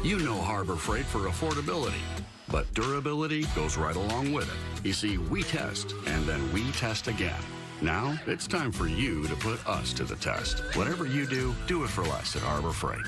You know Harbor Freight for affordability, but durability goes right along with it. You see, we test, and then we test again. Now, it's time for you to put us to the test. Whatever you do, do it for less at Harbor Freight.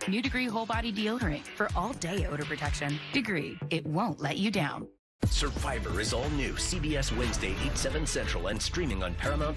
New Degree Whole Body Deodorant for all-day odor protection. Degree, it won't let you down. Survivor is all new. CBS Wednesday, 8/7 Central, and streaming on Paramount+.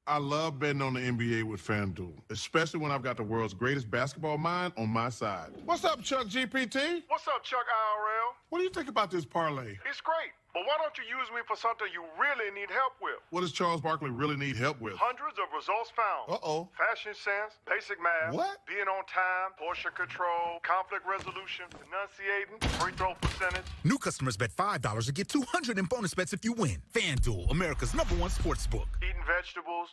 I love betting on the NBA with FanDuel, especially when I've got the world's greatest basketball mind on my side. What's up, Chuck GPT? What's up, Chuck IRL? What do you think about this parlay? It's great, but why don't you use me for something you really need help with? What does Charles Barkley really need help with? Hundreds of results found. Uh-oh. Fashion sense, basic math. What? Being on time, portion control, conflict resolution, enunciating, free throw percentage. New customers bet $5 to get $200 in bonus bets if you win. FanDuel, America's #1 sports book. Eating vegetables.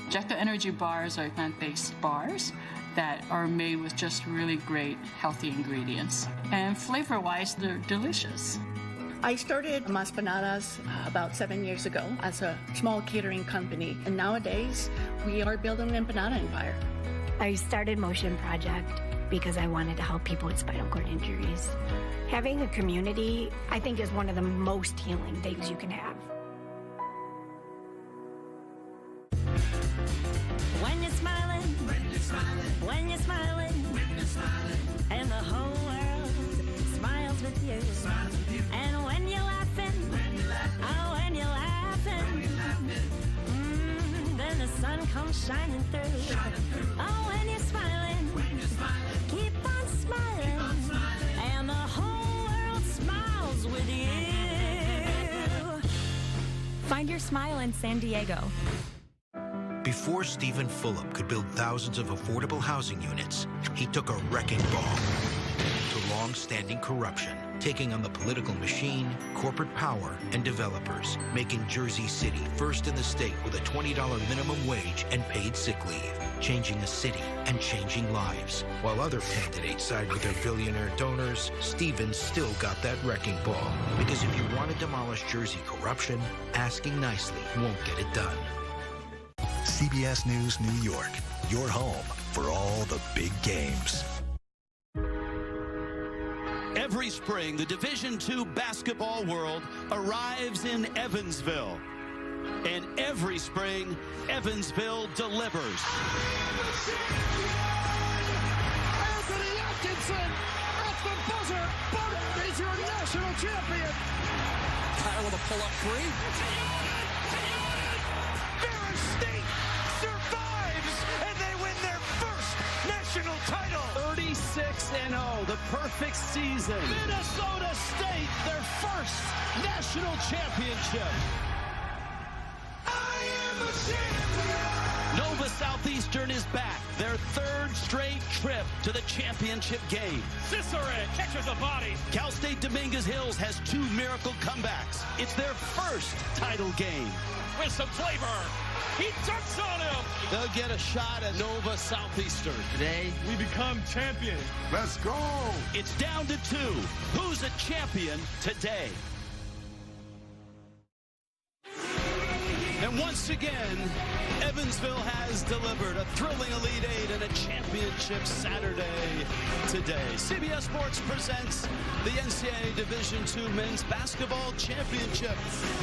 Jecta Energy bars are plant-based bars that are made with just really great, healthy ingredients. And flavor-wise, they're delicious. I started Maspanadas about 7 years ago as a small catering company. And nowadays, we are building an empanada empire. I started Motion Project because I wanted to help people with spinal cord injuries. Having a community, I think, is one of the most healing things you can have. When you're smiling, when you're smiling, and the whole world smiles with you. And when you're laughing, oh, when you're laughing, then the sun comes shining through. Oh, when you're smiling, keep on smiling, and the whole world smiles with you. Find your smile in San Diego. Before Stephen Fulop could build thousands of affordable housing units, he took a wrecking ball to long-standing corruption, taking on the political machine, corporate power, and developers, making Jersey City first in the state with a $20 minimum wage and paid sick leave, changing a city and changing lives. While other candidates side with their billionaire donors, Stephen still got that wrecking ball. Because if you want to demolish Jersey corruption, asking nicely won't get it done. CBS News New York, your home for all the big games. Every spring, the Division II basketball world arrives in Evansville. And every spring, Evansville delivers. Anthony Atkinson at the buzzer. Bowden is your national champion. Kyle with a pull-up three. Ferris State survives, and they win their first national title. 36-0, the perfect season. Minnesota State, their first national championship. I am a champion. Nova Southeastern is back, their third straight trip to the championship game. Cicero catches a body. Cal State Dominguez Hills has 2 miracle comebacks. It's their first title game. With some flavor. He dunks on him. They'll get a shot at Nova Southeastern. Today, we become champion. Let's go. It's down to 2. Who's a champion today? And once again, Evansville has delivered a thrilling Elite Eight and a championship Saturday today. CBS Sports presents the NCAA Division II Men's Basketball Championship,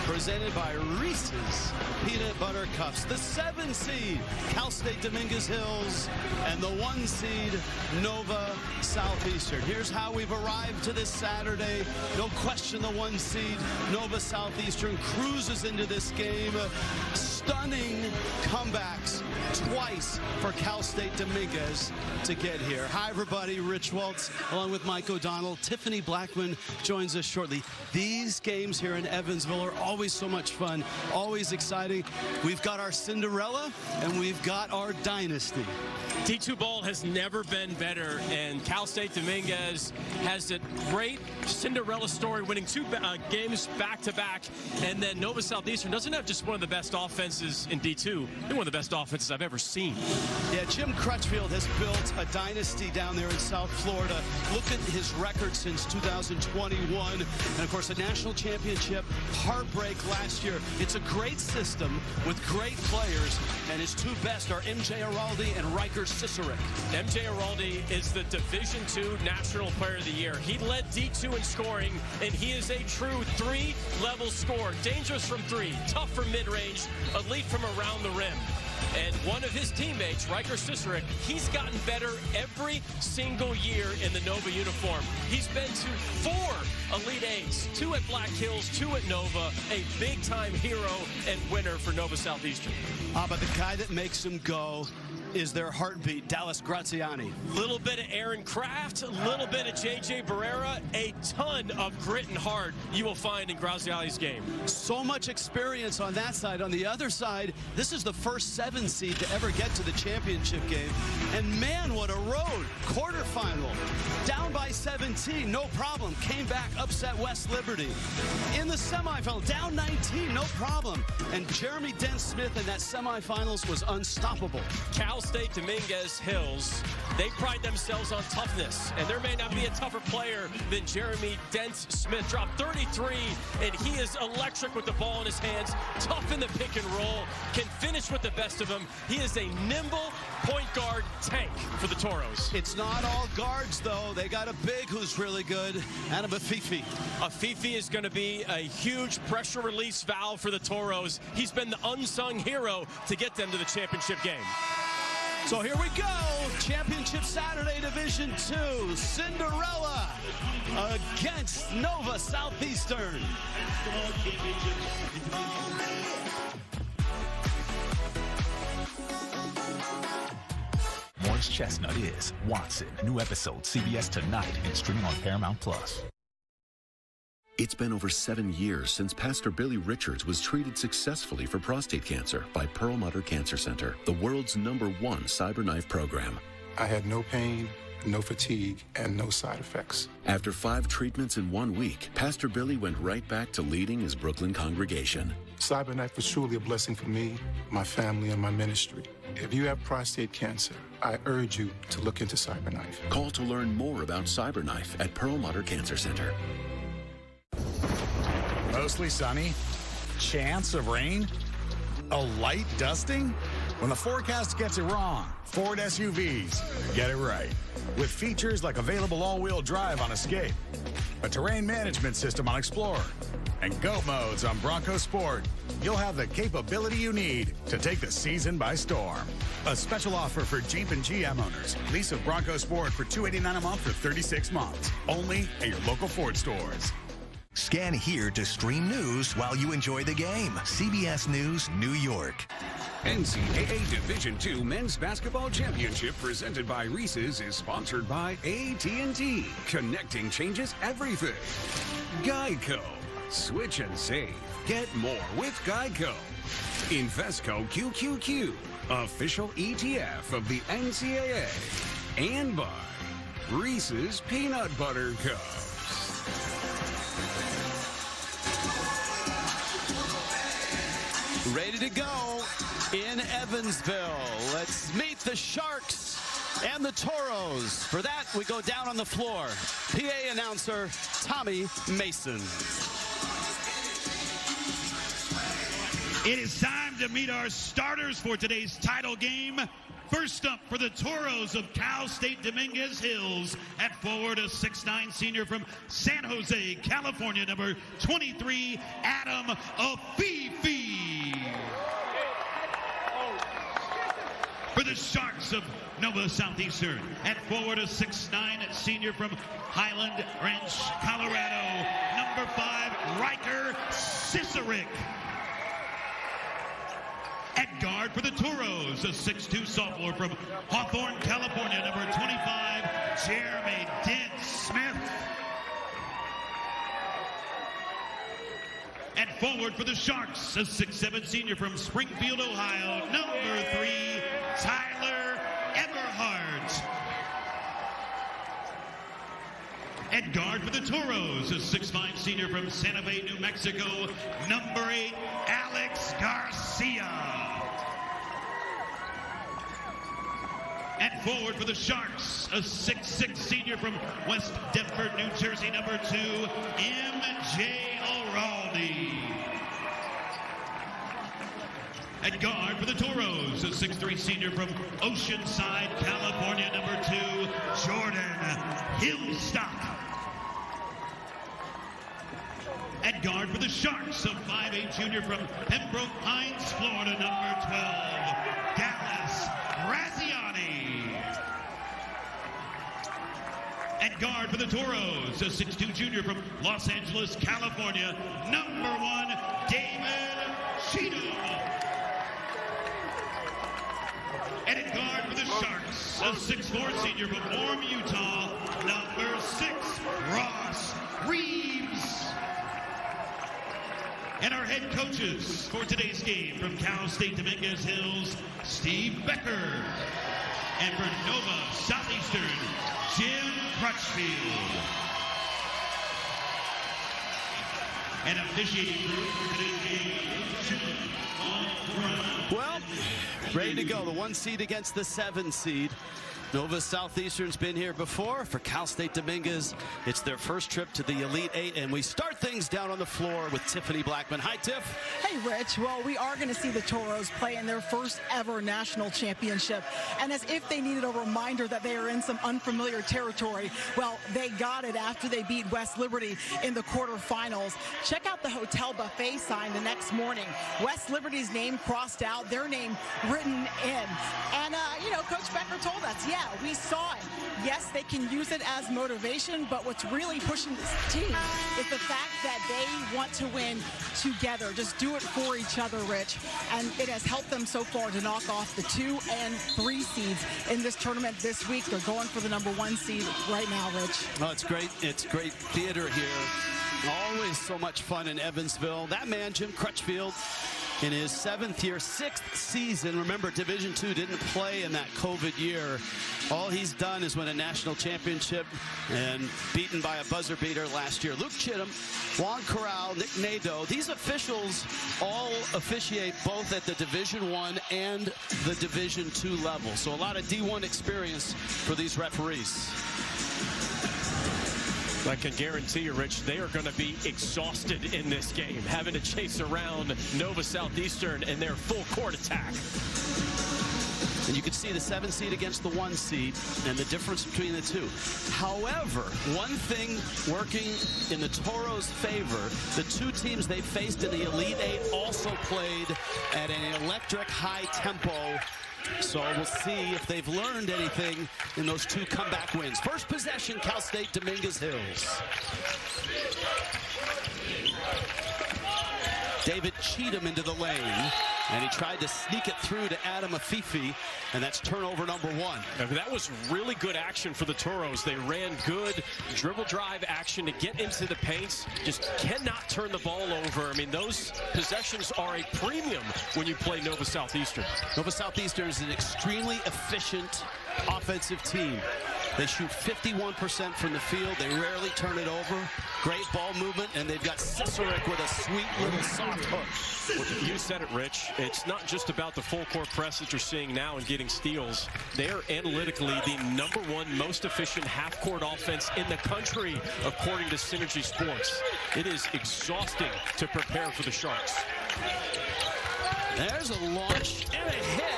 presented by Reese's Peanut Butter Cups. The 7 seed, Cal State Dominguez Hills, and the 1 seed, Nova Southeastern. Here's how we've arrived to this Saturday. No question the 1 seed, Nova Southeastern, cruises into this game. Stunning comebacks twice for Cal State Dominguez to get here. Hi, everybody. Rich Waltz, along with Mike O'Donnell. Tiffany Blackman joins us shortly. These games here in Evansville are always so much fun, always exciting. We've got our Cinderella, and we've got our Dynasty. D2 ball has never been better, and Cal State Dominguez has a great Cinderella story, winning 2 games back-to-back, and then Nova Southeastern doesn't have just one of the best offenses in D2. They're one of the best offenses I've ever seen. Yeah, Jim Crutchfield has built a dynasty down there in South Florida. Look at his record since 2021. And, of course, the national championship heartbreak last year. It's a great system with great players, and his two best are MJ Araldi and Riker Cicerik. MJ Araldi is the Division II National Player of the Year. He led D2 in scoring, and he is a true three-level scorer. Dangerous from three, tough from mid-range, elite from around the rim. And one of his teammates, Riker Cicerik, he's gotten better every single year in the Nova uniform. He's been to 4 Elite Eights, 2 at Black Hills, 2 at Nova, a big-time hero and winner for Nova Southeastern. But the guy that makes him go is their heartbeat, Dallas Graziani. Little bit of Aaron Kraft, a little bit of J.J. Barrera, a ton of grit and heart you will find in Graziani's game. So much experience on that side. On the other side, this is the first 7 seed to ever get to the championship game. And man, what a road. Quarterfinal, down by 17, no problem. Came back, upset West Liberty. In the semifinal, down 19, no problem. And Jeremy Dent-Smith in that semifinals was unstoppable. Cal State Dominguez Hills, they pride themselves on toughness, and there may not be a tougher player than Jeremy Dent-Smith. Dropped 33, and he is electric with the ball in his hands, tough in the pick and roll, can finish with the best of them. He is a nimble point guard tank for the Toros. It's not all guards, though. They got a big who's really good, and a Afifi. Afifi is going to be a huge pressure release valve for the Toros. He's been the unsung hero to get them to the championship game. So here we go, Championship Saturday Division II, Cinderella against Nova Southeastern. Morris Chestnut is Watson. New episode CBS tonight and streaming on Paramount Plus. It's been over 7 years since Pastor Billy Richards was treated successfully for prostate cancer by Perlmutter Cancer Center, the world's #1 CyberKnife program. I had no pain, no fatigue, and no side effects. After 5 treatments in 1 week, Pastor Billy went right back to leading his Brooklyn congregation. CyberKnife was truly a blessing for me, my family, and my ministry. If you have prostate cancer, I urge you to look into CyberKnife. Call to learn more about CyberKnife at Perlmutter Cancer Center. Mostly sunny, chance of rain, a light dusting? When the forecast gets it wrong, Ford SUVs get it right. With features like available all-wheel drive on Escape, a terrain management system on Explorer, and go modes on Bronco Sport, you'll have the capability you need to take the season by storm. A special offer for Jeep and GM owners. Lease a Bronco Sport for $289 a month for 36 months. Only at your local Ford stores. Scan here to stream news while you enjoy the game. CBS News, New York. NCAA Division II Men's Basketball Championship presented by Reese's is sponsored by AT&T. Connecting changes everything. Geico. Switch and save. Get more with Geico. Invesco QQQ. Official ETF of the NCAA. And by Reese's Peanut Butter Cups. Ready to go in Evansville. Let's meet the Sharks and the Toros. For that, we go down on the floor. PA announcer Tommy Mason. It is time to meet our starters for today's title game. First up for the Toros of Cal State Dominguez Hills, at forward, a 6'9" senior from San Jose, California, number 23, Adam Afifi. For the Sharks of Nova Southeastern, at forward, a 6'9" senior from Highland Ranch, Colorado, number 5, Riker Cicerik. At guard for the Toros, a 6'2" sophomore from Hawthorne, California, number 25, Jeremy Dent-Smith. At forward for the Sharks, a 6'7" senior from Springfield, Ohio, number 3, Tyler Everhart. At guard for the Toros, a 6'5" senior from Santa Fe, New Mexico, number 8, Alex Garcia. At forward for the Sharks, a 6'6" senior from West Deptford, New Jersey, number 2, M.J. O'Raldy. At guard for the Toros, a 6'3" senior from Oceanside, California, number 2, Jordan Hillstock. At guard for the Sharks, a 5'8" junior from Pembroke Pines, Florida, number 12, Dallas Graziani. At guard for the Toros, a 6'2" junior from Los Angeles, California, number 1, David Cheatham. And at guard for the Sharks, a 6'4" senior from Orem, Utah, number 6, Ross Reeves. And our head coaches for today's game from Cal State Dominguez Hills, Steve Becker. And for Nova Southeastern, Jim Crutchfield. And officiating group for today's game, well, ready to go. The 1 seed against the 7 seed. Nova Southeastern's been here before. For Cal State Dominguez, it's their first trip to the Elite 8, and we start things down on the floor with Tiffany Blackman. Hi, Tiff. Hey, Rich. Well, we are going to see the Toros play in their first ever national championship, and as if they needed a reminder that they are in some unfamiliar territory, well, they got it after they beat West Liberty in the quarterfinals. Check out the hotel buffet sign the next morning. West Liberty's name crossed out, their name written in, and you know, Coach Becker told us, yeah, we saw it. Yes, they can use it as motivation, but what's really pushing this team is the fact that they want to win together. Just do it for each other, Rich. And it has helped them so far to knock off the 2 and 3 seeds in this tournament this week. They're going for the number 1 seed right now, Rich. Oh, it's great. It's great theater here. Always so much fun in Evansville. That man, Jim Crutchfield, in his 7th year, 6th season. Remember, Division II didn't play in that COVID year. All he's done is win a national championship and beaten by a buzzer beater last year. Luke Chittum, Juan Corral, Nick Nadeau. These officials all officiate both at the Division I and the Division II level. So a lot of D1 experience for these referees. I can guarantee you, Rich, they are going to be exhausted in this game, having to chase around Nova Southeastern in their full court attack. And you can see the 7 seed against the 1 seed and the difference between the two. However, one thing working in the Toros' favor, the 2 teams they faced in the Elite 8 also played at an electric high tempo. So we'll see if they've learned anything in those 2 comeback wins. First possession, Cal State Dominguez Hills. David Cheatham into the lane, and he tried to sneak it through to Adam Afifi, and that's turnover number 1. That was really good action for the Toros. They ran good dribble drive action to get into the paints. Just cannot turn the ball over. I mean, those possessions are a premium when you play Nova Southeastern. Nova Southeastern is an extremely efficient offensive team. They shoot 51% from the field. They rarely turn it over. Great ball movement, and they've got Cicerik with a sweet little soft hook. Well, you said it, Rich. It's not just about the full court press that you're seeing now and getting steals. They are analytically the number 1 most efficient half-court offense in the country, according to Synergy Sports. It is exhausting to prepare for the Sharks. There's a launch and a hit.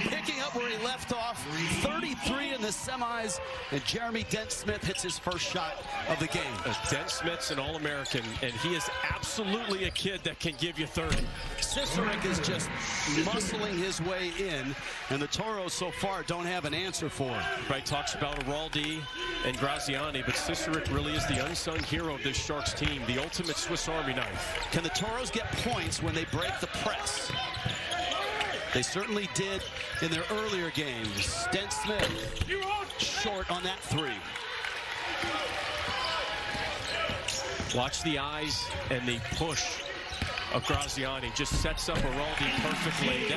Picking up where he left off. 33 in the semis. And Jeremy Dent-Smith hits his first shot of the game. Dent-Smith's an All-American, and he is absolutely a kid that can give you 30. Cicerik is just muscling his way in, and the Toros so far don't have an answer for him. Right, talks about Araldi and Graziani, but Cicerik really is the unsung hero of this Sharks team, the ultimate Swiss Army knife. Can the Toros get points when they break the press? They certainly did in their earlier games. Dent-Smith short on that 3. Watch the eyes and the push of Graziani. Just sets up Araldi perfectly.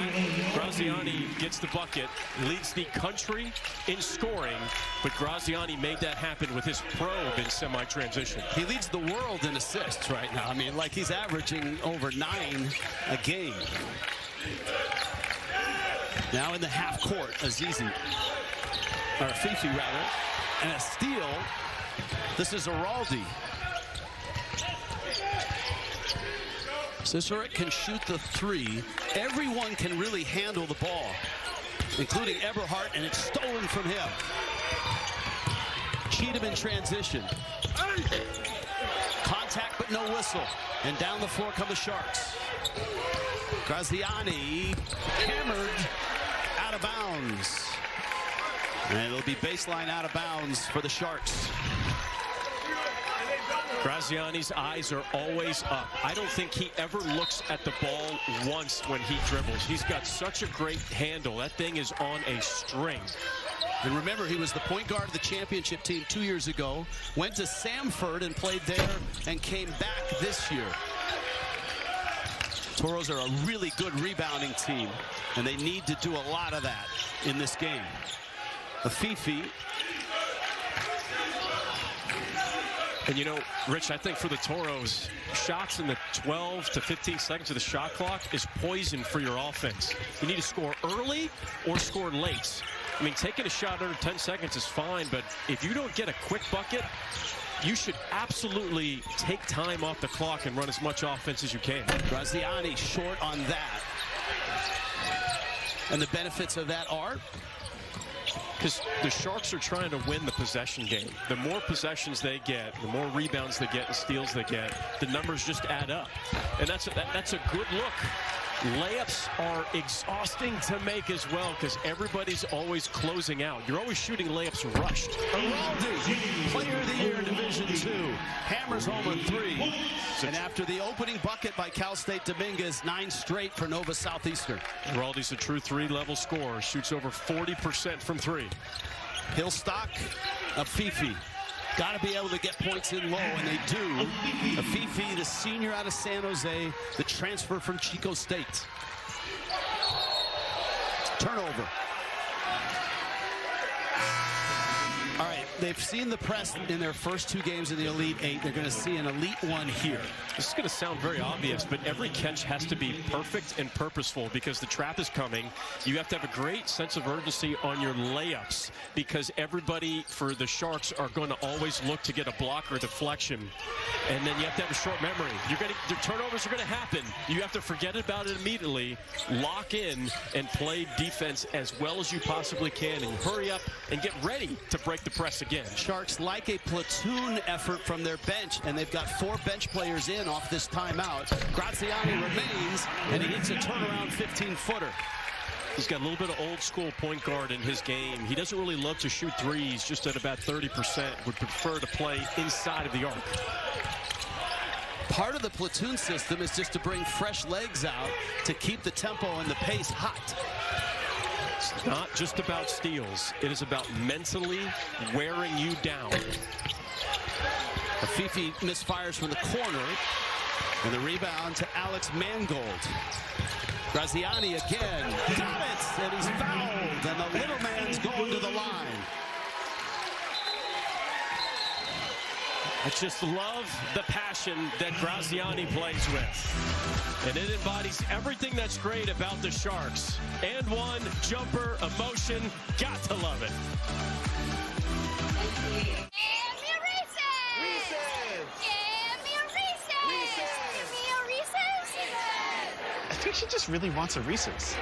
Graziani gets the bucket, leads the country in scoring, but Graziani made that happen with his probe in semi-transition. He leads the world in assists right now. I mean, like he's averaging over 9 a game. Now in the half court, Azizi, or Fifi rather, and a steal. This is Araldi. Cicerek can shoot the three. Everyone can really handle the ball, including Eberhardt, and it's stolen from him. Cheatham in transition. Contact but no whistle. And down the floor come the Sharks. Graziani hammered out of bounds. And it'll be baseline out of bounds for the Sharks. Graziani's eyes are always up. I don't think he ever looks at the ball once when he dribbles. He's got such a great handle. That thing is on a string. And remember, he was the point guard of the championship team 2 years ago, went to Samford and played there, and came back this year. Toros are a really good rebounding team, and they need to do a lot of that in this game. Afifi. And you know, Rich, I think for the Toros, shots in the 12 to 15 seconds of the shot clock is poison for your offense. You need to score early or score late. I mean, taking a shot under 10 seconds is fine, but if you don't get a quick bucket, you should absolutely take time off the clock and run as much offense as you can. Graziani short on that. And the benefits of that are? Because the Sharks are trying to win the possession game. The more possessions they get, the more rebounds they get and steals they get, the numbers just add up. And that's a good look. Layups are exhausting to make as well because everybody's always closing out. You're always shooting layups rushed. Araldi, player of the year in Division II, hammers home a three. And after the opening bucket by Cal State Dominguez, 9 straight for Nova Southeastern. Araldi's a true three-level scorer, shoots over 40% from three. Hillstock, Afifi. Got to be able to get points in low, and they do. Afifi, the senior out of San Jose, the transfer from Chico State. Turnover. All right, they've seen the press in their first 2 games in the Elite Eight. They're going to see an Elite One here. This is going to sound very obvious, but every catch has to be perfect and purposeful because the trap is coming. You have to have a great sense of urgency on your layups because everybody for the Sharks are going to always look to get a block or a deflection. And then you have to have a short memory. The turnovers are going to happen. You have to forget about it immediately, lock in, and play defense as well as you possibly can, and hurry up and get ready to break the press again. Sharks like a platoon effort from their bench, and they've got 4 bench players in off this timeout. Graziani remains, and he hits a turnaround 15-footer. He's got a little bit of old school point guard in his game. He doesn't really love to shoot threes, just at about 30%. Would prefer to play inside of the arc. Part of the platoon system is just to bring fresh legs out to keep the tempo and the pace hot. It's not just about steals. It is about mentally wearing you down. Afifi misfires from the corner, and the rebound to Alex Mangold. Graziani again, got it, and he's fouled, and the little man's going to the line. I just love the passion that Graziani plays with. And it embodies everything that's great about the Sharks. And one, jumper, emotion, got to love it. I think she just really wants a Reese's.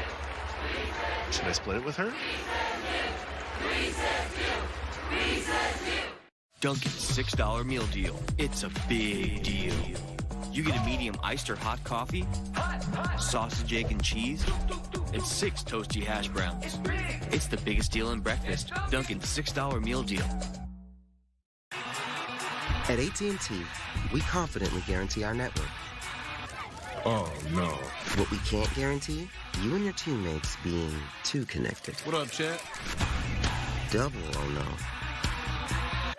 Should I split it with her? Dunkin's $6 meal deal. It's a big deal. You get a medium iced or hot coffee, sausage, egg, and cheese, and 6 toasty hash browns. It's the biggest deal in breakfast. Dunkin's $6 meal deal. At AT&T, we confidently guarantee our network. Oh, no. What we can't guarantee, you and your teammates being too connected. What up, Chad? Double oh no.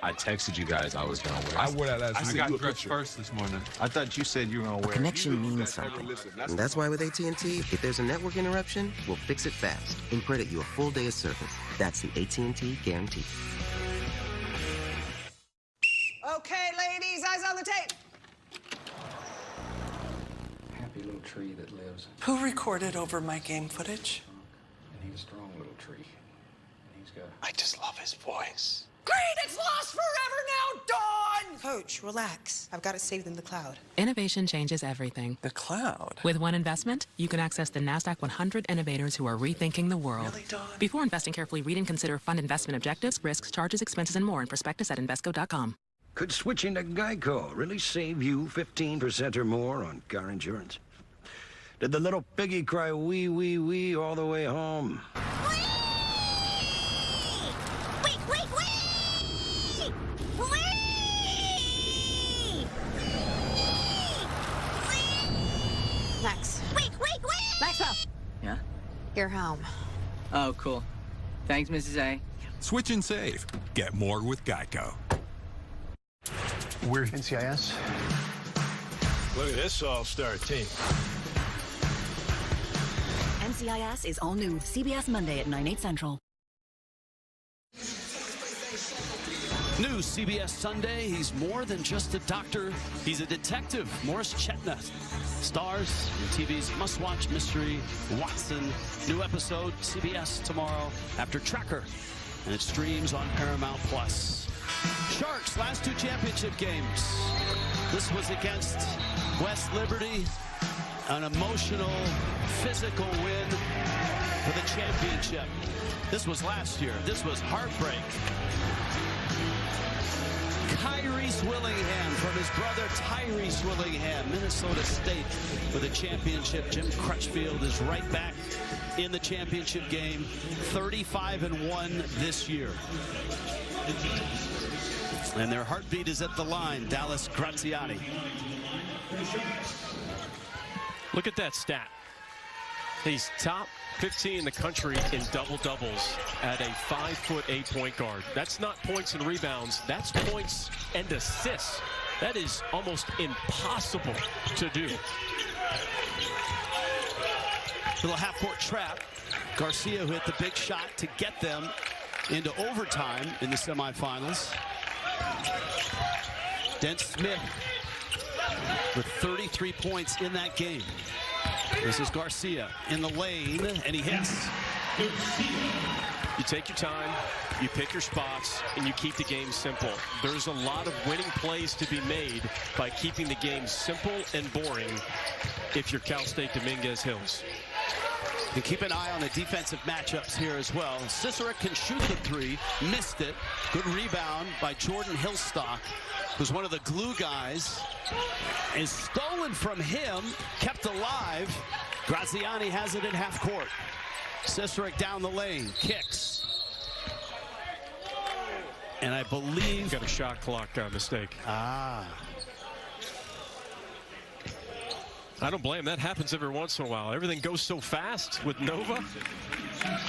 I texted you guys I was going to wear. I wore that last week. I got dressed first this morning. I thought you said you were going to wear it. Connection means something. And that's why with AT&T, if there's a network interruption, we'll fix it fast and credit you a full day of service. That's the AT&T guarantee. Okay, ladies, eyes on the tape. Happy little tree that lives. Who recorded over my game footage? a strong little tree. And he's got. I just love his voice. Great, it's lost forever now, Dawn! Coach, relax. I've got it saved in the cloud. Innovation changes everything. The cloud? With one investment, you can access the NASDAQ 100 innovators who are rethinking the world. Really, Dawn? Before investing, carefully read and consider fund investment objectives, risks, charges, expenses, and more in prospectus at Invesco.com. Could switching to Geico really save you 15% or more on car insurance? Did the little piggy cry wee, wee, wee all the way home? Max. Wait! Maxwell! Yeah? You're home. Oh, cool. Thanks, Mrs. A. Switch and save. Get more with Geico. We're NCIS. Look at this all-star team. NCIS is all new. CBS Monday at 9/8 Central. New CBS Sunday, he's more than just a doctor. He's a detective. Morris Chetna stars in TV's must-watch mystery, Watson. New episode, CBS tomorrow after Tracker. And it streams on Paramount+. Sharks, last 2 championship games. This was against West Liberty. An emotional, physical win for the championship. This was last year. This was heartbreak. Tyrese Willingham from his brother Tyrese Willingham, Minnesota State with a championship. Jim Crutchfield is right back in the championship game, 35-1 this year. And their heartbeat is at the line, Dallas Graziani. Look at that stat. He's top 15 in the country in double-doubles at a 5'8" point guard. That's not points and rebounds. That's points and assists. That is almost impossible to do. Little half-court trap. Garcia who hit the big shot to get them into overtime in the semifinals. Dent Smith with 33 points in that game. This is Garcia in the lane, and he hits. You take your time, you pick your spots, and you keep the game simple. There's a lot of winning plays to be made by keeping the game simple and boring if you're Cal State Dominguez Hills. And keep an eye on the defensive matchups here as well. Cicerek can shoot the 3, missed it. Good rebound by Jordan Hillstock, who's one of the glue guys. Is stolen from him, kept alive. Graziani has it at half court. Cicerek down the lane, kicks. And I believe... Got a shot clock mistake. Ah. I don't blame him. That happens every once in a while. Everything goes so fast with Nova.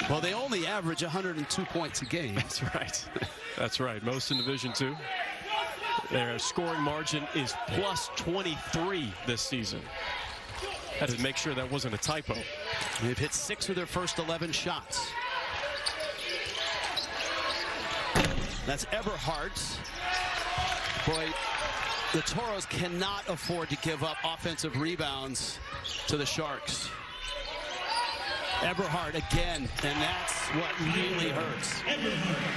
Well, they only average 102 points a game. That's right. That's right. Most in Division II. Their scoring margin is plus 23 this season. Had to make sure that wasn't a typo. They've hit 6 of their first 11 shots. That's Eberhardt. Boy, the Toros cannot afford to give up offensive rebounds to the Sharks. Eberhardt again, and that's what really hurts.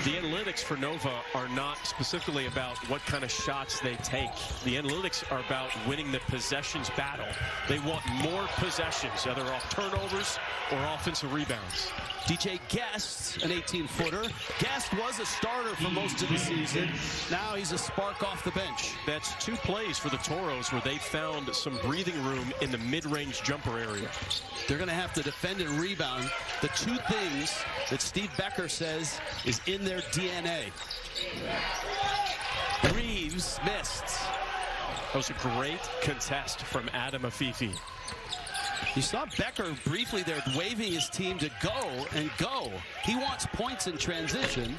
The analytics for Nova are not specifically about what kind of shots they take. The analytics are about winning the possessions battle. They want more possessions, either off turnovers or offensive rebounds. DJ Guest, an 18-footer. Guest was a starter for most of the season. Now he's a spark off the bench. That's 2 plays for the Toros where they found some breathing room in the mid-range jumper area. They're going to have to defend and rebound. The 2 things that Steve Becker says is in their DNA. Reeves missed. That was a great contest from Adam Afifi. You saw Becker briefly there waving his team to go and go. He wants points in transition.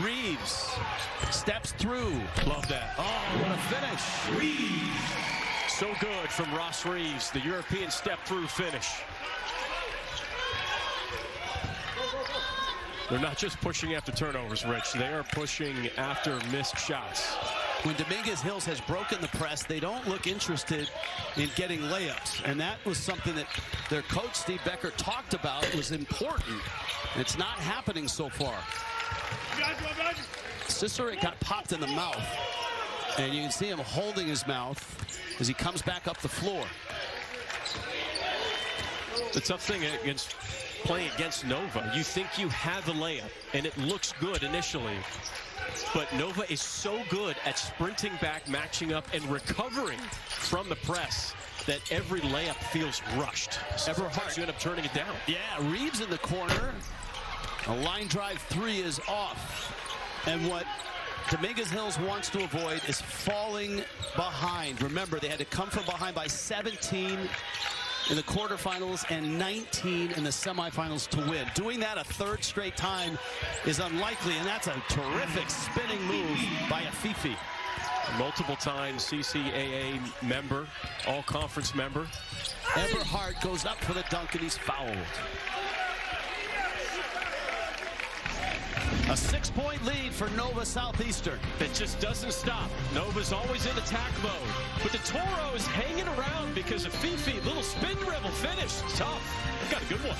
Reeves steps through. Love that. Oh, what a finish. Reeves. So good from Ross Reeves, the European step-through finish. They're not just pushing after turnovers, Rich. They are pushing after missed shots. When Dominguez Hills has broken the press, they don't look interested in getting layups. And that was something that their coach, Steve Becker, talked about was important. It's not happening so far. Cicerik got popped in the mouth. And you can see him holding his mouth as he comes back up the floor. The tough thing against playing against Nova, you think you have the layup, and it looks good initially. But Nova is so good at sprinting back, matching up, and recovering from the press that every layup feels rushed. Eberhardt, you end up turning it down. Yeah, Reeves in the corner. A line drive three is off. And what Dominguez Hills wants to avoid is falling behind. Remember, they had to come from behind by 17 in the quarterfinals and 19 in the semifinals to win. Doing that a third straight time is unlikely, and that's a terrific spinning move by Afifi. Multiple times CCAA member, all-conference member. Eberhardt goes up for the dunk, and he's fouled. A 6-point lead for Nova Southeastern. That just doesn't stop. Nova's always in attack mode. But the Toros hanging around because of Fifi. Little spin dribble finish. Tough. They've got a good one.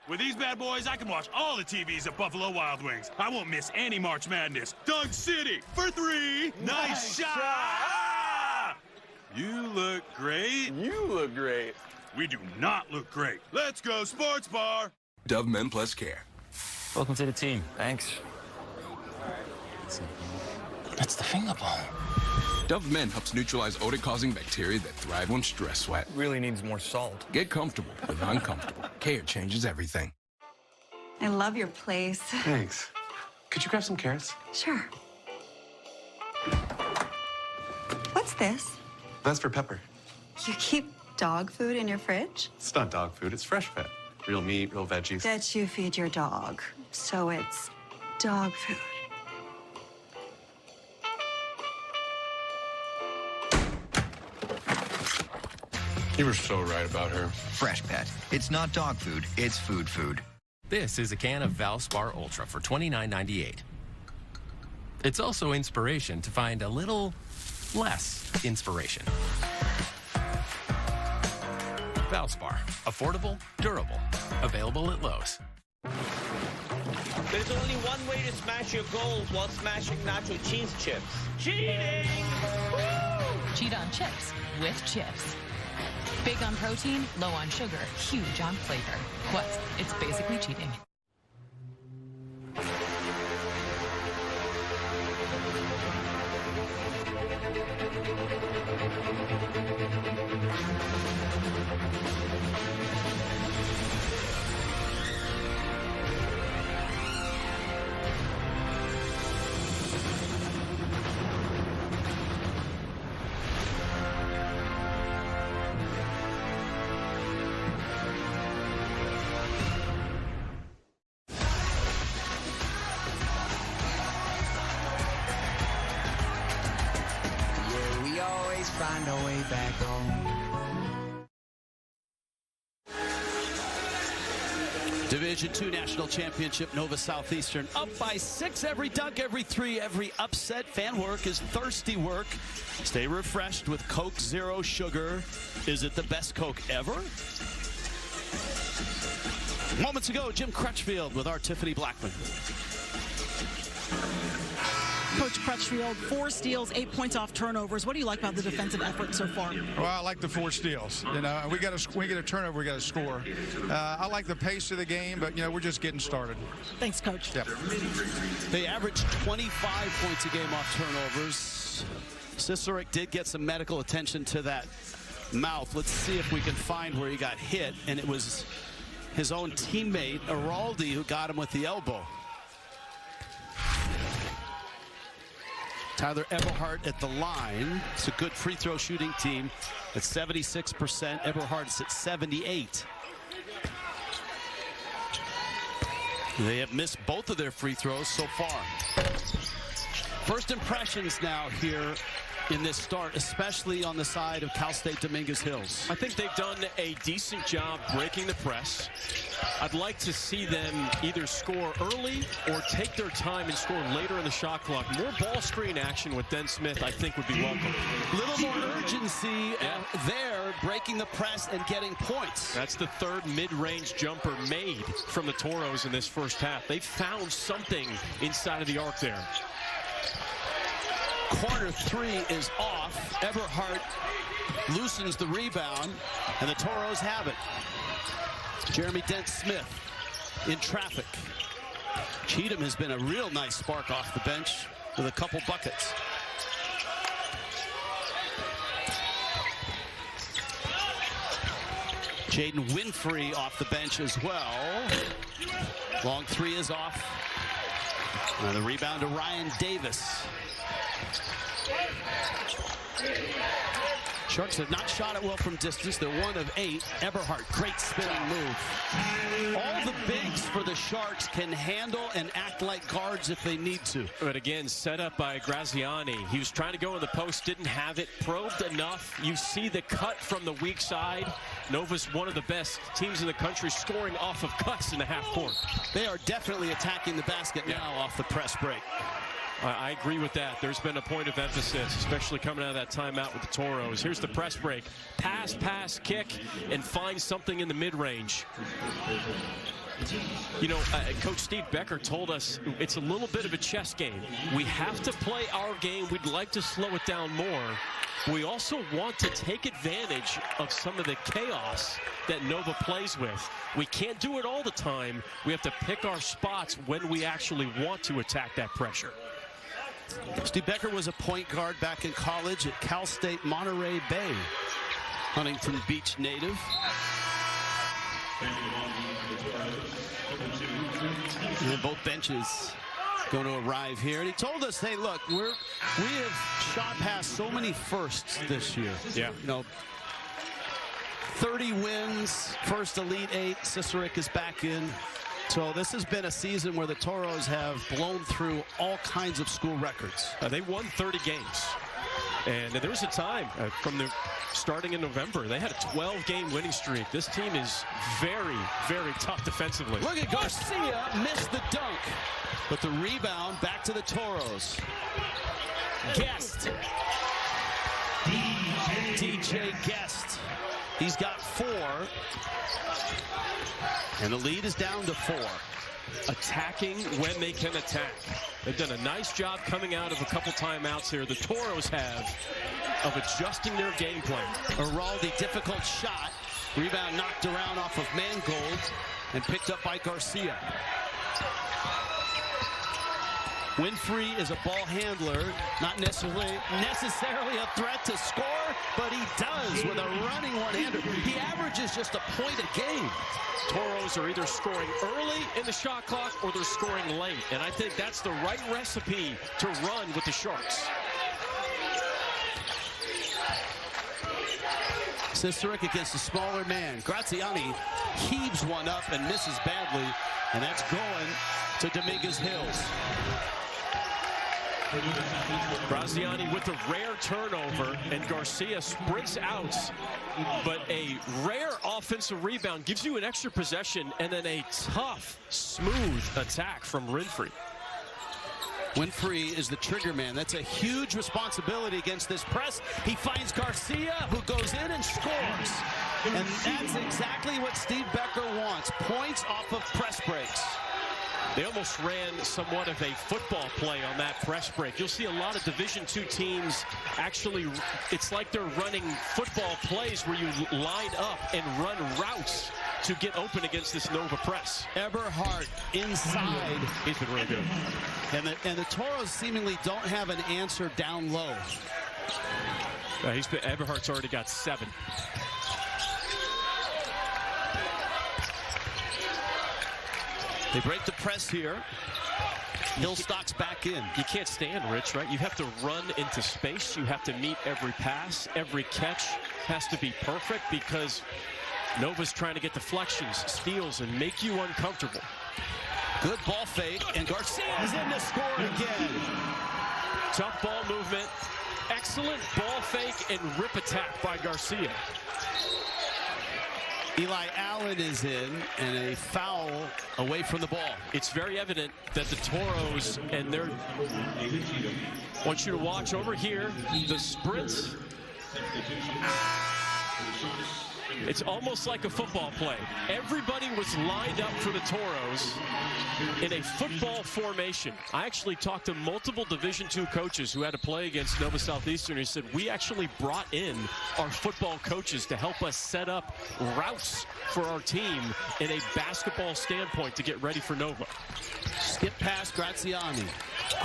With these bad boys, I can watch all the TVs at Buffalo Wild Wings. I won't miss any March Madness. Dunk City for three. Nice shot! Ah! You look great. You look great. We do not look great. Let's go Sports Bar. Dove Men Plus Care. Welcome to the team. Thanks. That's the finger ball. Dove Men helps neutralize odor-causing bacteria that thrive on stress sweat. Really needs more salt. Get comfortable with uncomfortable. Care changes everything. I love your place. Thanks. Could you grab some carrots? Sure. What's this? That's for Pepper. You keep dog food in your fridge? It's not dog food, it's fresh pet. Real meat, real veggies. That you feed your dog. So it's dog food. You were so right about her. Fresh Pet. It's not dog food, it's food food. This is a can of Valspar Ultra for $29.98. It's also inspiration to find a little less inspiration. Valspar. Affordable, durable. Available at Lowe's. There's only one way to smash your goals while smashing nacho cheese chips. Cheating! Woo! Cheat on chips with chips. Big on protein, low on sugar, huge on flavor. What? It's basically cheating. Find our way back home. Division II National Championship, Nova Southeastern up by 6. Every dunk, every three, every upset. Fan work is thirsty work. Stay refreshed with Coke Zero Sugar. Is it the best Coke ever? Moments ago, Jim Crutchfield with our Tiffany Blackman. Coach Crutchfield, 4 steals, 8 points off turnovers. What do you like about the defensive effort so far? Well, I like the 4 steals. You know, we get a turnover, we got to score. I like the pace of the game, but you know, we're just getting started. Thanks, Coach. Yep. They averaged 25 points a game off turnovers. Cicerik did get some medical attention to that mouth. Let's see if we can find where he got hit, and it was his own teammate Araldi who got him with the elbow. Tyler Eberhardt at the line. It's a good free throw shooting team at 76%. Eberhardt's at 78%. They have missed both of their free throws so far. First impressions now here in this start, especially on the side of Cal State Dominguez Hills? I think they've done a decent job breaking the press. I'd like to see them either score early or take their time and score later in the shot clock. More ball screen action with Den Smith, I think, would be welcome. A little more urgency there, breaking the press and getting points. That's the third mid-range jumper made from the Toros in this first half. They found something inside of the arc there. Corner three is off. Eberhardt loosens the rebound, and the Toros have it. Jeremy Dent-Smith in traffic. Cheatham has been a real nice spark off the bench with a couple buckets. Jaden Winfrey off the bench as well. Long three is off. And the rebound to Ryan Davis. Sharks have not shot it well from distance. They're 1 of 8. Eberhardt, great spinning move. All the bigs for the Sharks can handle and act like guards if they need to. But again, set up by Graziani. He was trying to go in the post, didn't have it, probed enough. You see the cut from the weak side. Nova's one of the best teams in the country scoring off of cuts in the half court. They are definitely attacking the basket now off the press break. I agree with that. There's been a point of emphasis, especially coming out of that timeout with the Toros. Here's the press break. Pass, kick, and find something in the mid-range. You know, Coach Steve Becker told us it's a little bit of a chess game. We have to play our game. We'd like to slow it down more. We also want to take advantage of some of the chaos that Nova plays with. We can't do it all the time. We have to pick our spots when we actually want to attack that pressure. Steve Becker was a point guard back in college at Cal State Monterey Bay. Huntington Beach native. And both benches going to arrive here. And he told us, hey, look, we have shot past so many firsts this year. Yeah. You know, 30 wins, first Elite 8. Cicerik is back in. So this has been a season where the Toros have blown through all kinds of school records. They won 30 games. And there was a time from the starting in November, they had a 12-game winning streak. This team is very, very tough defensively. Look at Garcia, missed the dunk. But the rebound back to the Toros. Guest. DJ Guest. He's got 4. And the lead is down to 4. Attacking when they can attack. They've done a nice job coming out of a couple timeouts here. The Toros have of adjusting their game plan. Araldi, difficult shot. Rebound knocked around off of Mangold and picked up by Garcia. Winfrey is a ball handler, not necessarily a threat to score, but he does with a running one-hander. He averages just a point a game. Toros are either scoring early in the shot clock or they're scoring late, and I think that's the right recipe to run with the Sharks. Cicerik against a smaller man. Graziani heaves one up and misses badly, and that's going to Dominguez Hills. Graziani with a rare turnover, and Garcia sprints out, but a rare offensive rebound gives you an extra possession, and then a tough, smooth attack from Winfrey. Winfrey is the trigger man. That's a huge responsibility against this press. He finds Garcia, who goes in and scores. And that's exactly what Steve Becker wants. Points off of press breaks. They almost ran somewhat of a football play on that press break. You'll see a lot of Division II teams actually, it's like they're running football plays where you line up and run routes to get open against this Nova press. Eberhardt inside. He's been really good. And the Toros seemingly don't have an answer down low. Eberhardt's already got 7. They break the press here. Hillstock's back in. You can't stand, Rich, right? You have to run into space. You have to meet every pass. Every catch has to be perfect because Nova's trying to get deflections, steals, and make you uncomfortable. Good ball fake, and Garcia's in to score again. Tough ball movement. Excellent and rip attack by Garcia. Eli Allen is in, and a foul away from the ball. It's very evident that the Toros and their... I want you to watch over here, the sprints. It's almost like a football play. Everybody was lined up for the Toros in a football formation. I actually talked to multiple Division II coaches who had to play against Nova Southeastern. He said, we actually brought in our football coaches to help us set up routes for our team in a basketball standpoint to get ready for Nova. Skip pass, Graziani.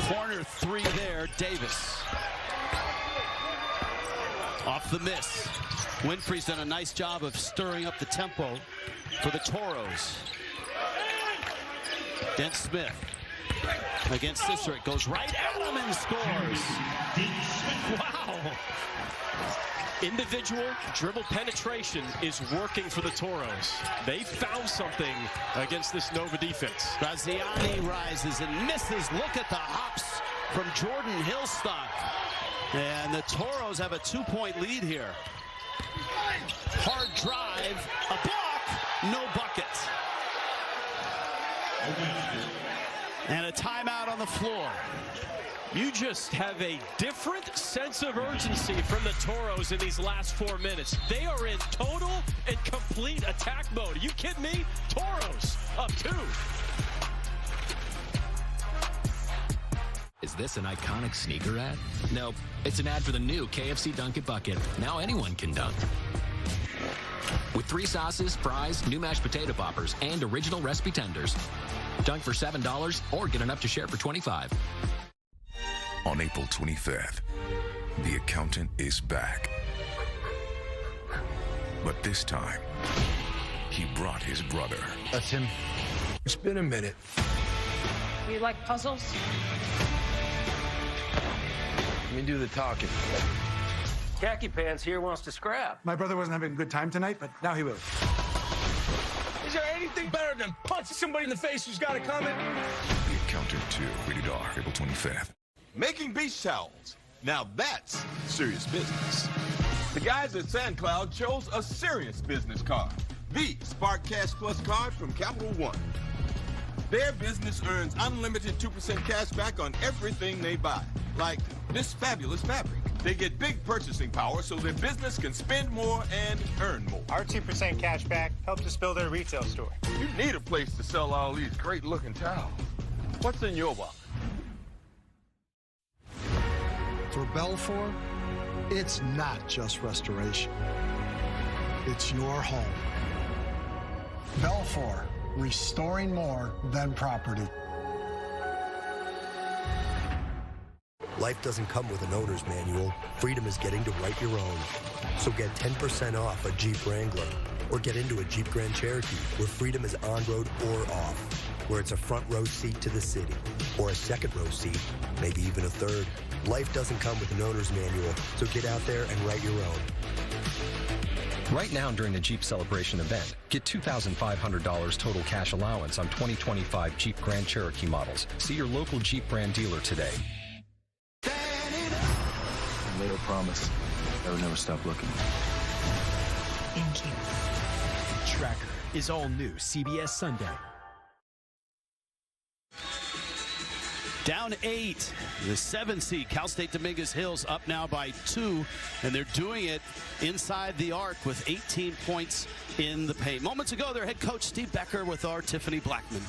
Corner three there, Davis. Off the miss. Winfrey's done a nice job of stirring up the tempo for the Toros. Dent Smith against Cicerek, goes right at him and scores. Wow. Individual dribble penetration is working for the Toros. They found something against this Nova defense. Graziani rises and misses. Look at the hops from Jordan Hillstock. And the Toros have a 2-point lead here. Hard drive, a block, no bucket. And a timeout on the floor. You just have a different sense of urgency from the Toros in these last 4 minutes. They are in total and complete attack mode. Are you kidding me? Toros up 2. Is this an iconic sneaker ad? Nope. It's an ad for the new KFC Dunk It Bucket. Now anyone can dunk. With 3 sauces, fries, new mashed potato poppers, and original recipe tenders. Dunk for $7 or get enough to share for $25. On April 25th, the accountant is back. But this time, he brought his brother. That's him. It's been a minute. You like puzzles? Let me do the talking. Khaki Pants here wants to scrap. My brother wasn't having a good time tonight, but now he will. Is there anything better than punching somebody in the face who's got it coming? The Accountant 2, rated R, April 25th. Making beach towels. Now that's serious business. The guys at SandCloud chose a serious business card. The Spark Cash Plus card from Capital One. Their business earns unlimited 2% cash back on everything they buy. Like this fabulous fabric. They get big purchasing power so their business can spend more and earn more. Our 2% cash back helps us build our retail store. You need a place to sell all these great-looking towels. What's in your wallet? For Belfour, it's not just restoration. It's your home. Belfour, restoring more than property. Life doesn't come with an owner's manual. Freedom is getting to write your own. So get 10% off a Jeep Wrangler. Or get into a Jeep Grand Cherokee, where freedom is on-road or off. Where it's a front row seat to the city. Or a second row seat, maybe even a third. Life doesn't come with an owner's manual. So get out there and write your own. Right now during the Jeep Celebration event, get $2,500 total cash allowance on 2025 Jeep Grand Cherokee models. See your local Jeep brand dealer today. I made a promise. I would never stop looking. Thank you. Tracker is all new CBS Sunday. Down 8, the 7 seed Cal State Dominguez Hills up now by 2, and they're doing it inside the arc with 18 points in the paint. Moments ago, their head coach Steve Becker with our Tiffany Blackman.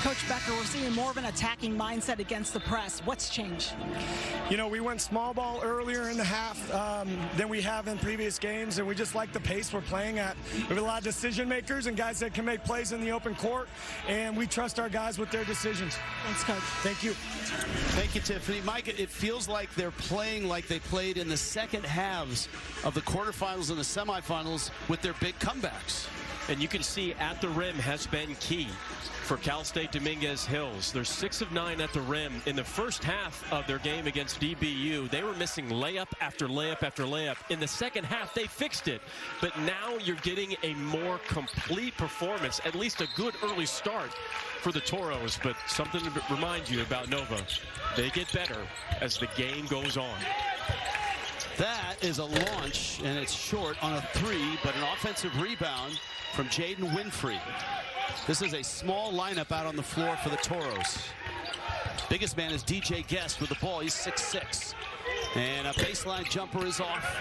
Coach Becker, we're seeing more of an attacking mindset against the press. What's changed? You know, we went small ball earlier in the half than we have in previous games, and we just like the pace we're playing at. We have a lot of decision makers and guys that can make plays in the open court, and we trust our guys with their decisions. Thanks, Coach. Thank you. Thank you, Tiffany. Mike, it feels like they're playing like they played in the second halves of the quarterfinals and the semifinals with their big comebacks. And you can see at the rim has been key for Cal State Dominguez Hills. They're 6 of 9 at the rim. In the first half of their game against DBU, they were missing layup after layup after layup. In the second half, they fixed it. But now you're getting a more complete performance, at least a good early start for the Toros. But something to remind you about Nova. They get better as the game goes on. That is a launch, and it's short on a 3, but an offensive rebound from Jaden Winfrey. This is a small lineup out on the floor for the Toros. Biggest man is DJ Guest with the ball. He's 6'6". And a baseline jumper is off.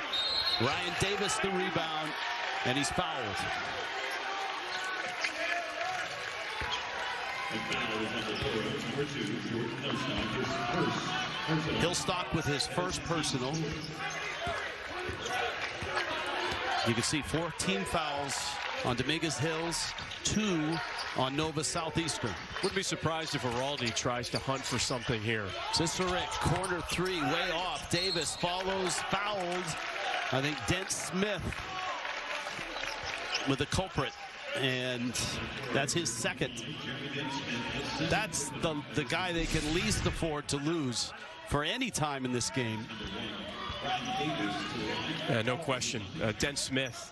Ryan Davis the rebound, and he's fouled. Hillstock with his first personal. You can see 4 team fouls on Dominguez Hills, 2 on Nova Southeastern. Wouldn't be surprised if Araldi tries to hunt for something here. Cicerek, corner 3, way off. Davis follows, fouled. I think Dent Smith with the culprit, and that's his second. That's the guy they can least afford to lose for any time in this game. No question. Dent Smith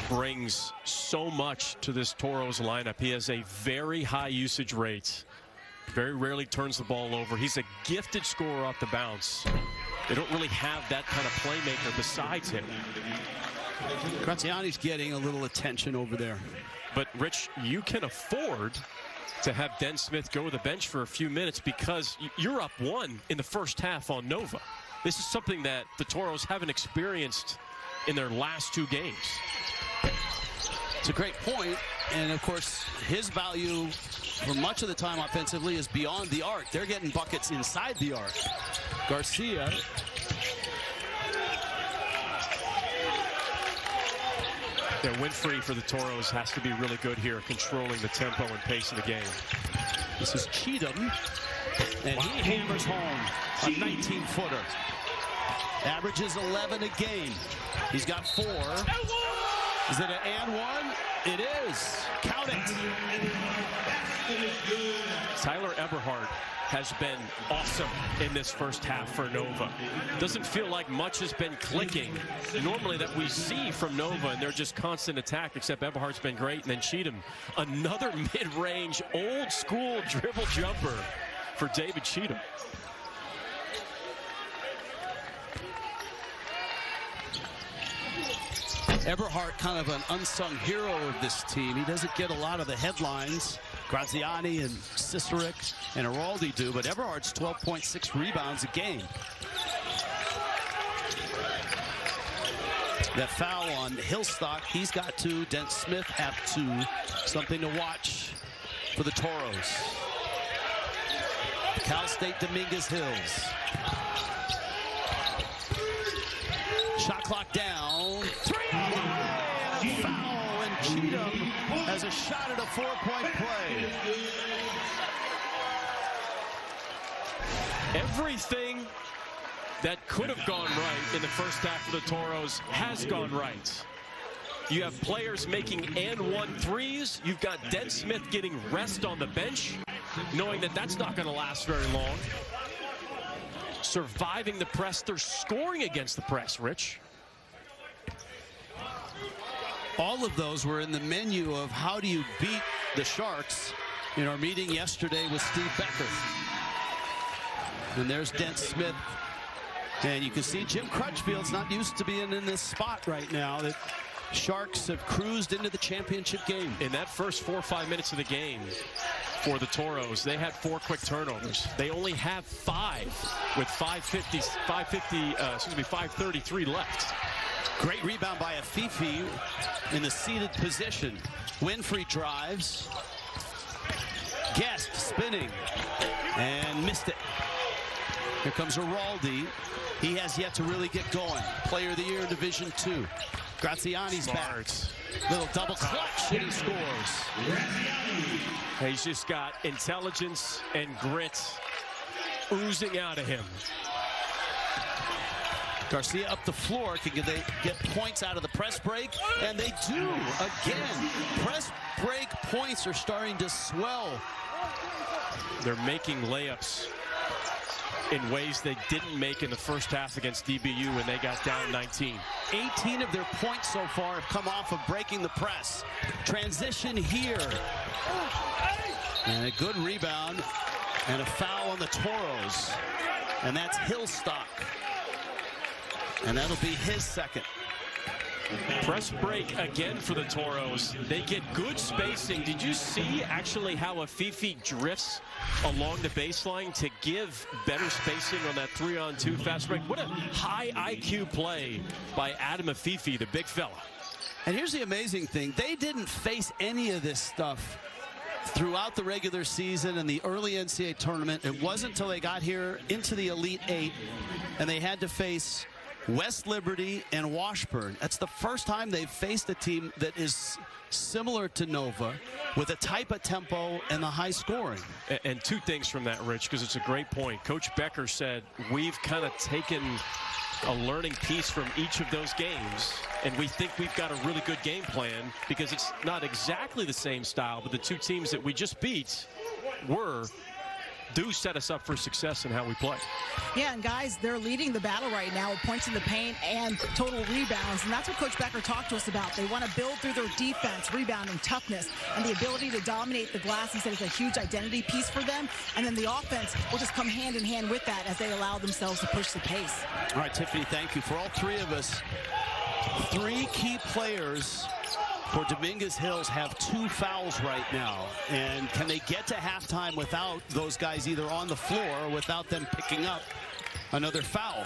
brings so much to this Toros lineup. He has a very high usage rate. Very rarely turns the ball over. He's a gifted scorer off the bounce. They don't really have that kind of playmaker besides him. Graziani's getting a little attention over there. But, Rich, you can afford to have Dent Smith go to the bench for a few minutes because you're up 1 in the first half on Nova. This is something that the Toros haven't experienced in their last 2 games. It's a great point, and of course his value for much of the time offensively is beyond the arc. They're getting buckets inside the arc. Garcia. Yeah, Winfrey for the Toros has to be really good here, controlling the tempo and pace of the game. This is Cheatham, and he hammers home a 19-footer. Averages 11 a game. He's got 4. Is it an and 1? It is. Count it. Tyler Eberhardt has been awesome in this first half for Nova. Doesn't feel like much has been clicking normally that we see from Nova, and they're just constant attack, except Eberhardt's been great. And then Cheatham, another mid-range, old-school dribble jumper for David Cheatham. Eberhardt, kind of an unsung hero of this team. He doesn't get a lot of the headlines. Graziani and Cicerek and Araldi do, but Eberhardt's 12.6 rebounds a game. That foul on Hillstock, he's got 2. Dent Smith have 2. Something to watch for the Toros. Cal State Dominguez Hills. Shot clock down. 3 on the line. Foul, and Cheatham has a shot at a 4-point play. Everything that could have gone right in the first half of the Toros has gone right. You have players making and 1 threes. You've got Dent Smith getting rest on the bench, knowing that that's not going to last very long. Surviving the press. They're scoring against the press, Rich. All of those were in the menu of how do you beat the Sharks in our meeting yesterday with Steve Becker. And there's Dent Smith. And you can see Jim Crutchfield's not used to being in this spot right now. The Sharks have cruised into the championship game. In that first 4 or 5 minutes of the game for the Toros, they had 4 quick turnovers. They only have 5 with 5:33 left. Great rebound by Afifi in the seated position. Winfrey drives. Guest spinning and missed it. Here comes Araldi. He has yet to really get going. Player of the year in Division II. Graziani's back. Little double clutch, and he scores. He's just got intelligence and grit oozing out of him. Garcia up the floor. Can they get points out of the press break? And they do again. Press break points are starting to swell. They're making layups in ways they didn't make in the first half against DBU when they got down 19. 18 of their points so far have come off of breaking the press. Transition here. And a good rebound and a foul on the Toros. And that's Hillstock. And that'll be his second. Press break again for the Toros. They get good spacing. Did you see actually how Afifi drifts along the baseline to give better spacing on that 3-on-2 fast break? What a high IQ play by Adam Afifi, the big fella. And here's the amazing thing. They didn't face any of this stuff throughout the regular season and the early NCAA tournament. It wasn't until they got here into the Elite Eight and they had to face West Liberty and Washburn. That's the first time they've faced a team that is similar to Nova with a type of tempo and the high scoring. And two things from that, Rich, because it's a great point. Coach Becker said we've kind of taken a learning piece from each of those games, and we think we've got a really good game plan because it's not exactly the same style, but the two teams that we just beat do set us up for success in how we play. Yeah, and guys, they're leading the battle right now with points in the paint and total rebounds, and that's what Coach Becker talked to us about. They want to build through their defense, rebounding, toughness, and the ability to dominate the glass. He said it's a huge identity piece for them, and then the offense will just come hand in hand with that as they allow themselves to push the pace. All right, Tiffany, thank you. For all three of us, three key players for Dominguez Hills have 2 fouls right now. And can they get to halftime without those guys either on the floor or without them picking up another foul?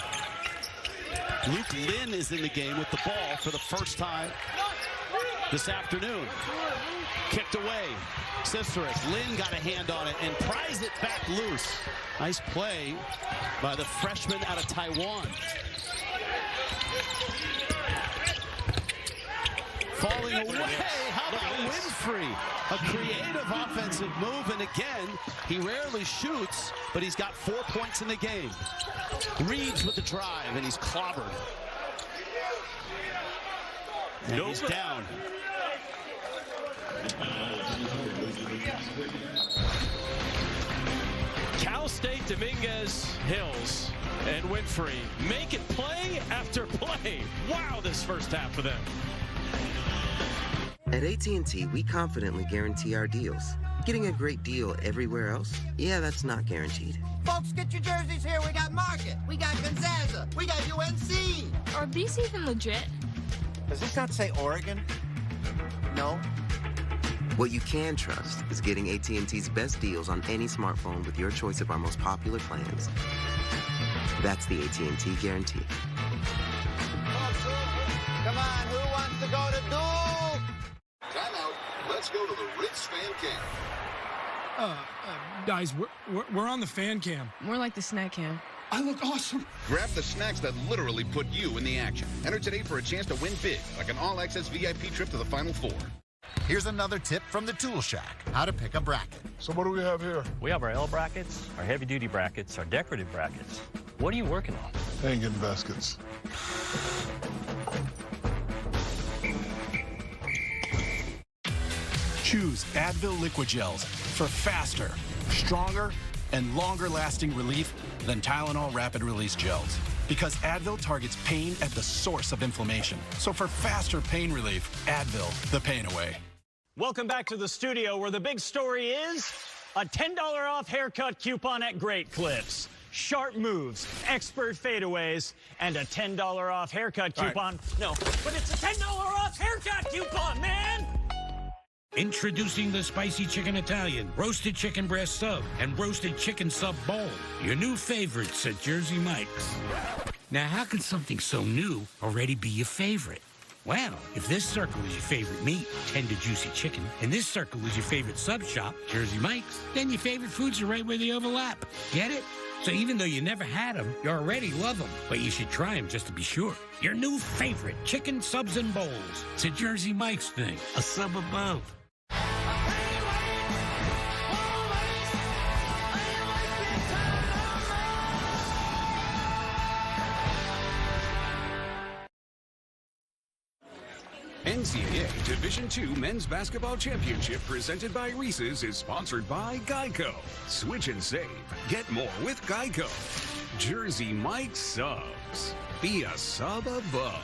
Luke Lynn is in the game with the ball for the first time this afternoon. Kicked away. Ciceres. Lynn got a hand on it and pries it back loose. Nice play by the freshman out of Taiwan. Falling away. How about Winfrey? A creative offensive move, and again, he rarely shoots, but he's got 4 points in the game. Reeves with the drive, and he's clobbered. And he's down. Cal State, Dominguez Hills, and Winfrey make it play after play. Wow, this first half for them. At AT&T, we confidently guarantee our deals. Getting a great deal everywhere else? Yeah, that's not guaranteed. Folks, get your jerseys here. We got Market, we got Gonzaga, we got UNC. Are these even legit? Does this not say Oregon? No. What you can trust is getting AT&T's best deals on any smartphone with your choice of our most popular plans. That's the AT&T guarantee. Come on, who wants to go to Duke? Timeout. Let's go to the Ritz fan cam. Guys, we're on the fan cam. More like the snack cam. I look awesome. Grab the snacks that literally put you in the action. Enter today for a chance to win big, like an all-access VIP trip to the Final Four. Here's another tip from the Tool Shack, how to pick a bracket. So what do we have here? We have our L brackets, our heavy-duty brackets, our decorative brackets. What are you working on? Hanging baskets. Choose Advil Liquid Gels for faster, stronger, and longer-lasting relief than Tylenol Rapid Release Gels. Because Advil targets pain at the source of inflammation. So for faster pain relief, Advil, the pain away. Welcome back to the studio, where the big story is a $10 off haircut coupon at Great Clips. Sharp moves, expert fadeaways, and a $10 off haircut coupon. Right. No, but it's a $10 off haircut coupon, man! Introducing the Spicy Chicken Italian, Roasted Chicken Breast Sub, and Roasted Chicken Sub Bowl. Your new favorites at Jersey Mike's. Now, how can something so new already be your favorite? Well, if this circle is your favorite meat, tender, juicy chicken, and this circle is your favorite sub shop, Jersey Mike's, then your favorite foods are right where they overlap. Get it? So even though you never had them, you already love them. But you should try them just to be sure. Your new favorite, chicken subs and bowls. It's a Jersey Mike's thing, a sub above. NCAA Division II Men's Basketball Championship presented by Reese's is sponsored by Geico. Switch and save. Get more with Geico. Jersey Mike's Subs. Be a sub above.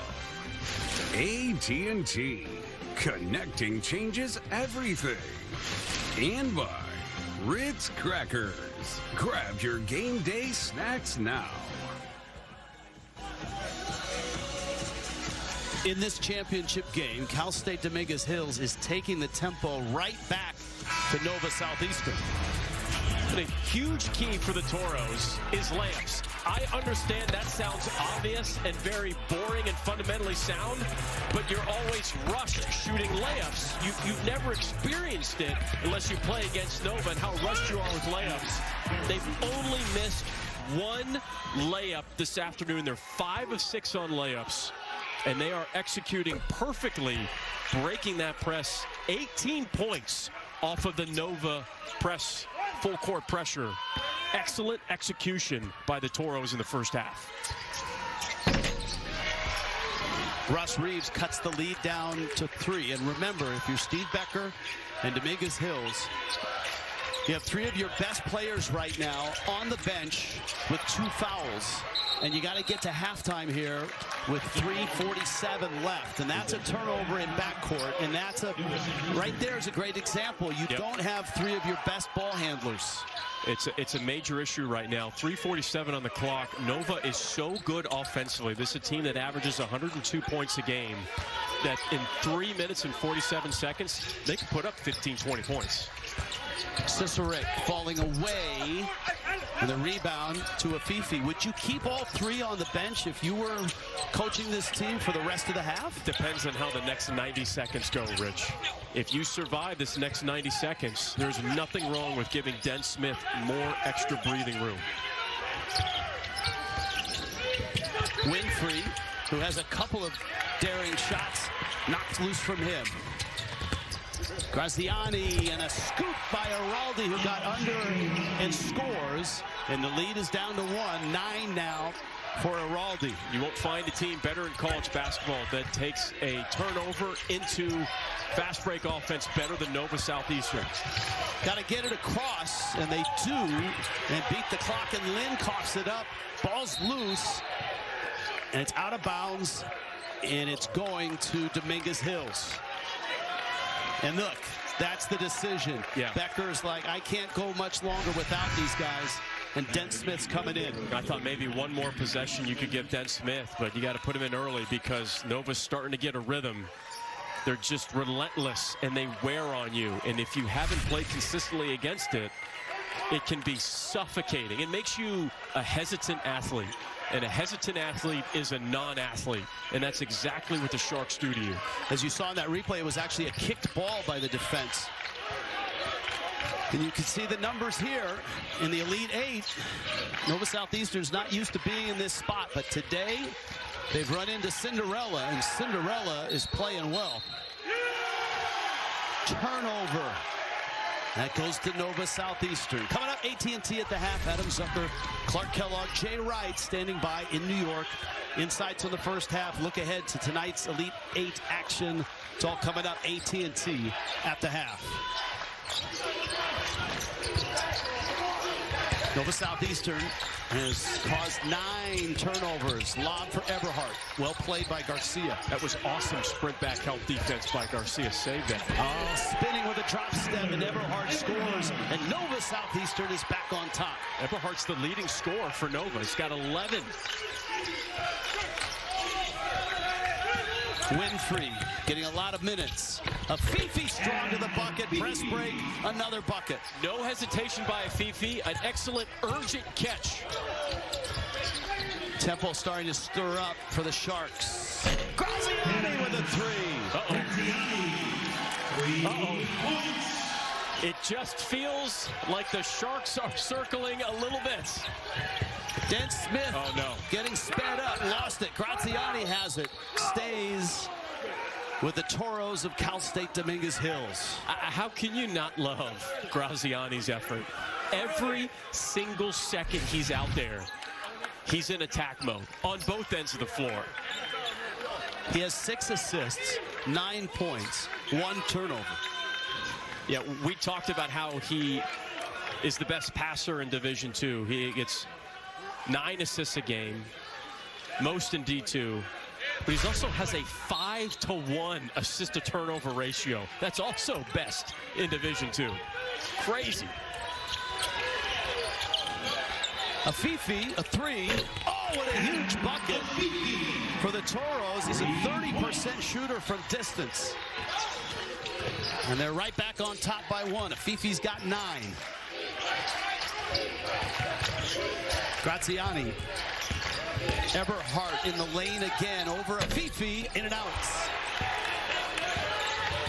AT&T. Connecting changes everything. And by Ritz Crackers. Grab your game day snacks now. In this championship game, Cal State Dominguez Hills is taking the tempo right back to Nova Southeastern. But a huge key for the Toros is layups. I understand that sounds obvious and very boring and fundamentally sound, but you're always rushed shooting layups. You've never experienced it unless you play against Nova and how rushed you are with layups. They've only missed one layup this afternoon. They're 5 of 6 on layups, and they are executing perfectly, breaking that press. 18 points off of the Nova press. Full court pressure. Excellent execution by the Toros in the first half. Russ Reeves cuts the lead down to 3. And remember, if you're Steve Becker and Dominguez Hills, you have 3 of your best players right now on the bench with 2 fouls. And you got to get to halftime here with 3:47 left. And that's a turnover in backcourt. And that's right there is a great example. You don't have 3 of your best ball handlers. It's a major issue right now. 3:47 on the clock. Nova is so good offensively. This is a team that averages 102 points a game. That in 3 minutes and 47 seconds, they can put up 15, 20 points. Cicerik falling away. And the rebound to Afifi. Would you keep all 3 on the bench if you were coaching this team for the rest of the half? Depends on how the next 90 seconds go, Rich. If you survive this next 90 seconds, there's nothing wrong with giving Den Smith more extra breathing room. Winfrey, who has a couple of daring shots, knocked loose from him. Graziani and a scoop by Araldi, who got under and scores. And the lead is down to 1. 9 now for Araldi. You won't find a team better in college basketball that takes a turnover into fast break offense better than Nova Southeastern. Got to get it across, and they do, and beat the clock, and Lynn coughs it up. Ball's loose, and it's out of bounds, and it's going to Dominguez Hills. And look, that's the decision. Yeah. Becker's like, I can't go much longer without these guys. And Dent Smith's coming in. I thought maybe one more possession you could give Dent Smith, but you got to put him in early because Nova's starting to get a rhythm. They're just relentless, and they wear on you. And if you haven't played consistently against it, it can be suffocating. It makes you a hesitant athlete. And a hesitant athlete is a non-athlete. And that's exactly what the Sharks do to you. As you saw in that replay, it was actually a kicked ball by the defense. And you can see the numbers here in the Elite 8. Nova Southeastern's not used to being in this spot, but today they've run into Cinderella, and Cinderella is playing well. Turnover. That goes to Nova Southeastern. Coming up, AT&T at the half. Adam Zucker, Clark Kellogg, Jay Wright standing by in New York. Insights on the first half. Look ahead to tonight's Elite 8 action. It's all coming up, AT&T at the half. Nova Southeastern has caused 9 turnovers. Lob for Eberhardt. Well played by Garcia. That was awesome sprint back help defense by Garcia. Saved that. Oh, spinning with a drop step, and Eberhardt scores. And Nova Southeastern is back on top. Eberhardt's the leading scorer for Nova. He's got 11. Winfrey getting a lot of minutes. Afifi strong to the bucket. Press break, another bucket. No hesitation by Afifi. An excellent, urgent catch. Tempo starting to stir up for the Sharks. Graziani with a 3. It just feels like the Sharks are circling a little bit. Dent Smith getting sped up, lost it. Graziani has it, stays with the Toros of Cal State Dominguez Hills. How can you not love Graziani's effort? Every single second he's out there, he's in attack mode on both ends of the floor. He has 6 assists, 9 points, 1 turnover. Yeah, we talked about how he is the best passer in Division II. He gets 9 assists a game, most in D2, but he also has a 5-to-1 assist-to-turnover ratio. That's also best in Division II. Crazy. Afifi, a 3. Oh, what a huge bucket for the Toros. He's a 30% shooter from distance. And they're right back on top by one. Afifi's got 9. Graziani. Eberhardt in the lane again. Over Afifi. In and out.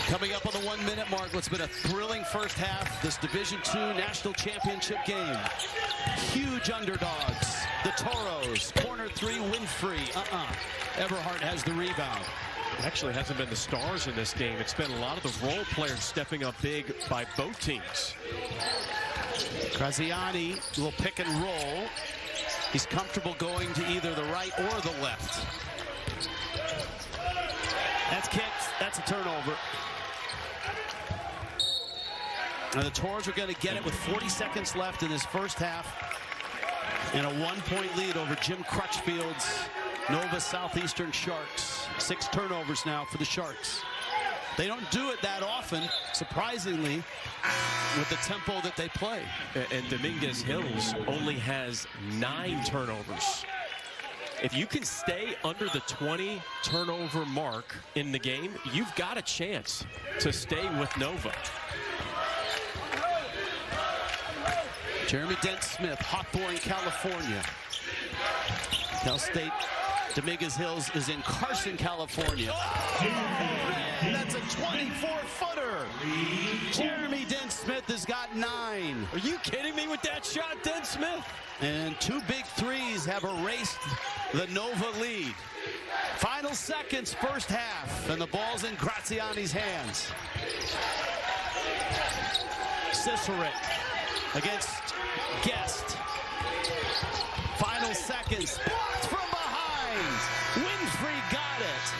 Coming up on the 1-minute mark, what's been a thrilling first half, this Division II National Championship game. Huge underdogs, the Toros. Corner 3, Winfrey. Eberhardt has the rebound. It actually hasn't been the stars in this game. It's been a lot of the role players stepping up big by both teams. Graziani, little pick and roll. He's comfortable going to either the right or the left. That's kicked. That's a turnover. Now the Toros are going to get it with 40 seconds left in this first half. And a 1-point lead over Jim Crutchfield's Nova Southeastern Sharks. 6 turnovers now for the Sharks. They don't do it that often, surprisingly, with the tempo that they play. And Dominguez Hills only has 9 turnovers. If you can stay under the 20 turnover mark in the game, you've got a chance to stay with Nova. Jeremy Dent-Smith, Hawthorne, California. Cal State Dominguez Hills is in Carson, California. And that's a 24-footer. Jeremy Dent-Smith has got 9. Are you kidding me with that shot, Dent-Smith? And 2 big threes have erased the Nova lead. Final seconds, first half, and the ball's in Graziani's hands. Cicerette against Guest. Final seconds, blocked from behind. Winfrey got it.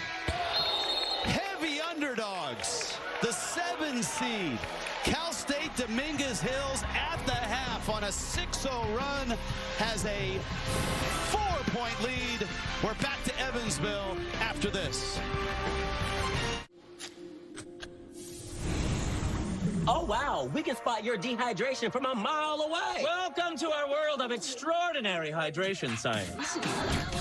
Heavy underdogs, the 7 seed. Cal State Dominguez Hills at the half on a 6-0 run has a 4-point lead. We're back to Evansville after this. Oh, wow, we can spot your dehydration from a mile away. Welcome to our world of extraordinary hydration science.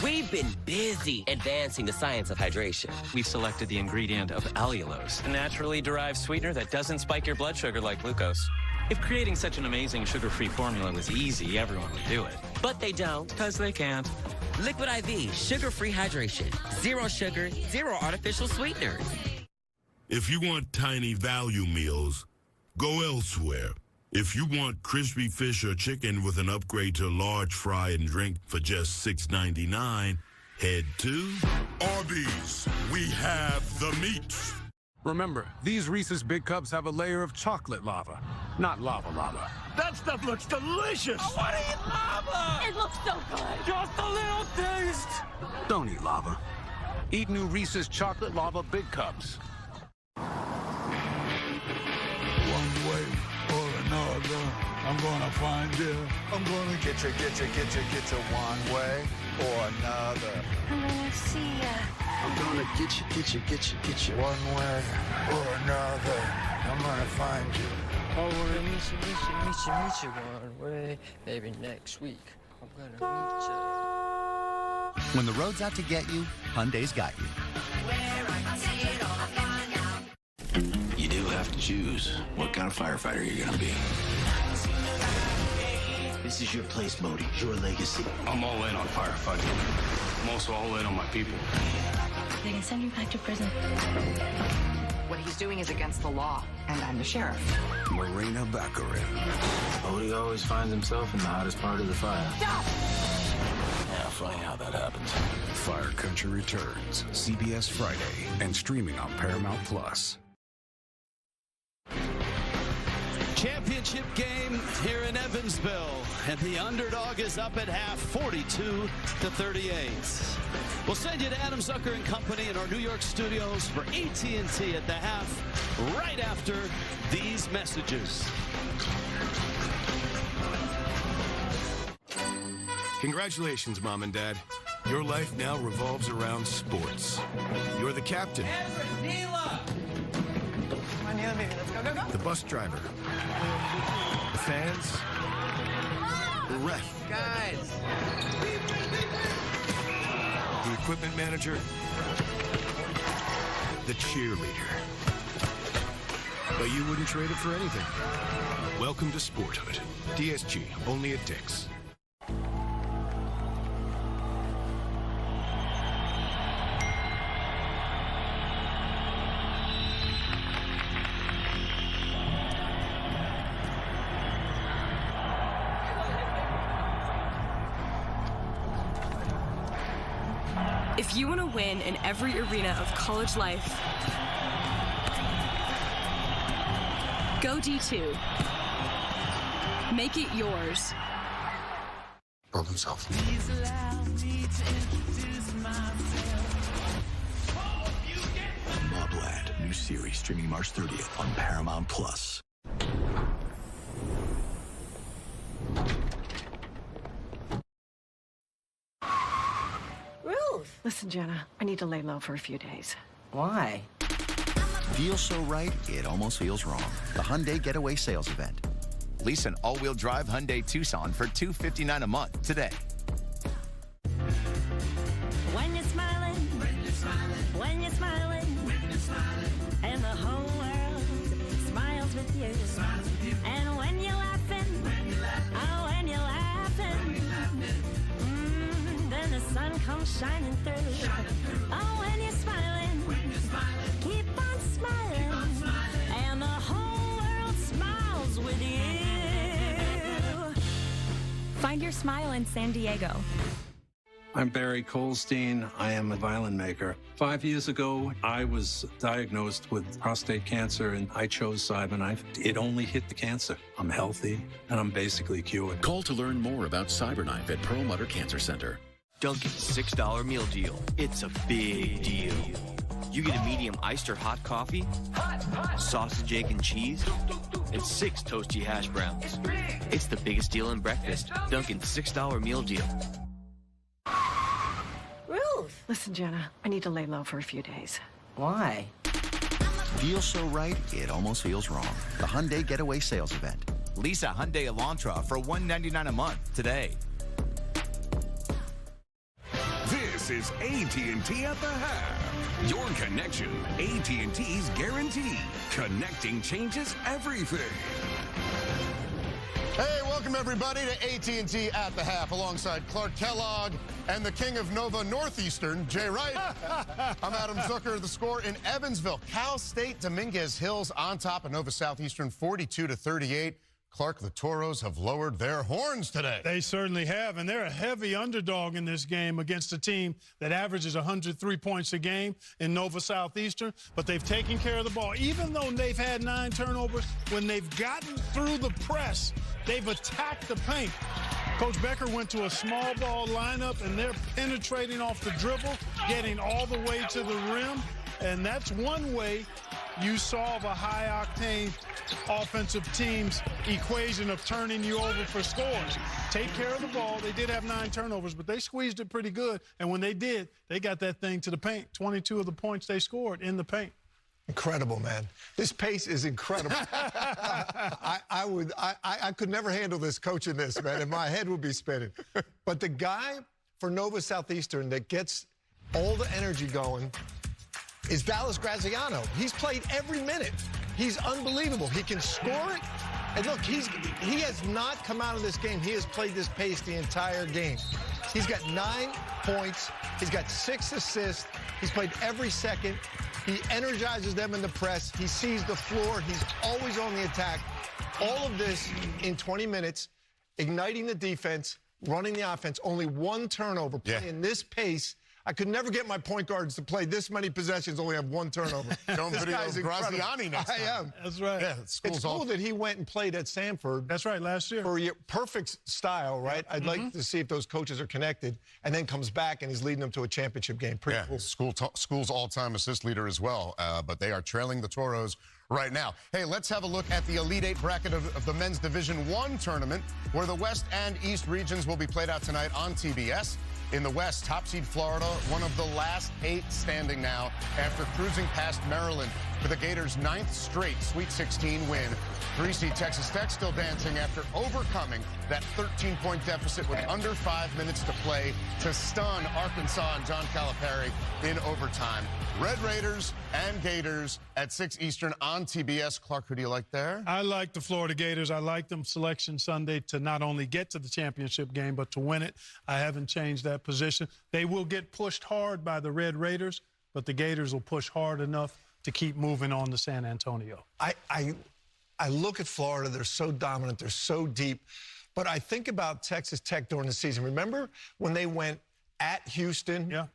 We've been busy advancing the science of hydration. We've selected the ingredient of allulose, a naturally derived sweetener that doesn't spike your blood sugar like glucose. If creating such an amazing sugar-free formula was easy, everyone would do it. But they don't. Because they can't. Liquid IV, sugar-free hydration. 0 sugar, 0 artificial sweeteners. If you want tiny value meals, go elsewhere. If you want crispy fish or chicken with an upgrade to large fry and drink for just $6.99, head to Arby's. We have the meats. Remember, these Reese's Big Cups have a layer of chocolate lava, not lava lava. That stuff looks delicious. I want to eat lava. It looks so good. Just a little taste. Don't eat lava. Eat new Reese's Chocolate Lava Big Cups. One way or another, I'm gonna find you. I'm gonna get you one way or another. I'm gonna see ya. I'm gonna get you one way or another. I'm gonna find you. Oh, we're gonna meet you one way. Maybe next week. I'm gonna meet you. When the road's out to get you, Hyundai's got you. You do have to choose what kind of firefighter you're gonna be. This is your place, Modi. Your legacy. I'm all in on firefighting. I'm also all in on my people. They can send you back to prison. What he's doing is against the law, and I'm the sheriff. Marina Baccarin. Modi always finds himself in the hottest part of the fire. Stop! Yeah, funny how that happens. Fire Country returns CBS Friday and streaming on Paramount Plus. Championship game here in Evansville, and the underdog is up at half, 42-38. We'll send you to Adam Zucker and Company in our New York studios for AT&T at the half, right after these messages. Congratulations, Mom and Dad. Your life now revolves around sports. You're the captain. Come on, Neela, baby, let's go, go, go. The bus driver. The fans. The ref. Guys. the equipment manager, the cheerleader. But you wouldn't trade it for anything. Welcome to Sporthood. DSG, only at Dick's. If you want to win in every arena of college life, go D2. Make it yours. Problem solved. Please allow me to introduce myself. Mobland, new series streaming March 30th on Paramount Plus. Ruth! Listen, Jenna, I need to lay low for a few days. Why? Feels so right, it almost feels wrong. The Hyundai Getaway Sales Event. Lease an all-wheel drive Hyundai Tucson for $259 a month today. When you're smiling, when you're smiling, and the whole world smiles with you. And when you're laughing, oh, when you're laughing, then the sun comes shining through. Oh, when you're smiling, keep on smiling, and the whole world smiles with you. Find your smile in San Diego. I'm Barry Colstein. I am a violin maker. 5 years ago, I was diagnosed with prostate cancer, and I chose CyberKnife. It only hit the cancer. I'm healthy, and I'm basically cured. Call to learn more about CyberKnife at Perlmutter Cancer Center. Dunkin's $6 meal deal. It's a big deal. You get a medium iced or hot coffee, sausage, egg, and cheese, and 6 toasty hash browns. It's the biggest deal in breakfast. Dunkin's $6 meal deal. Ruth! Listen, Jenna, I need to lay low for a few days. Why? Feels so right, it almost feels wrong. The Hyundai Getaway Sales Event. Lease a Hyundai Elantra for $199 a month today. This is AT&T at the half. Your connection, AT&T's guarantee. Connecting changes everything. Hey, welcome everybody to AT&T at the half alongside Clark Kellogg and the king of Nova Northeastern, Jay Wright. I'm Adam Zucker. The score in Evansville. Cal State Dominguez Hills on top of Nova Southeastern 42-38. Clark, the Toros have lowered their horns today. They certainly have, and they're a heavy underdog in this game against a team that averages 103 points a game in Nova Southeastern, but they've taken care of the ball. Even though they've had 9 turnovers, when they've gotten through the press, they've attacked the paint. Coach Becker went to a small ball lineup, and they're penetrating off the dribble, getting all the way to the rim, and that's one way you solve a high-octane offensive team's equation of turning you over for scores. Take care of the ball. They did have 9 turnovers, but they squeezed it pretty good. And when they did, they got that thing to the paint. 22 of the points they scored in the paint. Incredible, man. This pace is incredible. I could never handle this coaching this, man, and my head would be spinning. But the guy for Nova Southeastern that gets all the energy going is Dallas Graziano. He's played every minute. He's unbelievable. He can score it. And look, he has not come out of this game. He has played this pace the entire game. He's got 9 points. He's got 6 assists. He's played every second. He energizes them in the press. He sees the floor. He's always on the attack. All of this in 20 minutes, igniting the defense, running the offense. Only 1 turnover. Playing this pace. I could never get my point guards to play this many possessions, only have 1 turnover. Show him video of Graziani next time. I am. That's right. Yeah, It's cool that he went and played at Sanford. That's right, last year. For your perfect style, right? I'd like to see if those coaches are connected, and then comes back and he's leading them to a championship game. Pretty cool. School's all-time assist leader as well, but they are trailing the Toros right now. Hey, let's have a look at the Elite 8 bracket of the men's Division I tournament, where the West and East regions will be played out tonight on TBS. In the West, top seed Florida, one of the last 8 standing now after cruising past Maryland for the Gators' 9th straight Sweet 16 win. 3-seed Texas Tech still dancing after overcoming that 13-point deficit with under 5 minutes to play to stun Arkansas and John Calipari in overtime. Red Raiders and Gators at 6 Eastern on TBS. Clark, who do you like there? I like the Florida Gators. I like them selection Sunday to not only get to the championship game, but to win it. I haven't changed that position. They will get pushed hard by the Red Raiders, but the Gators will push hard enough to keep moving on to San Antonio. I look at Florida. They're so dominant. They're so deep. But I think about Texas Tech during the season. Remember when they went at Houston? Yeah.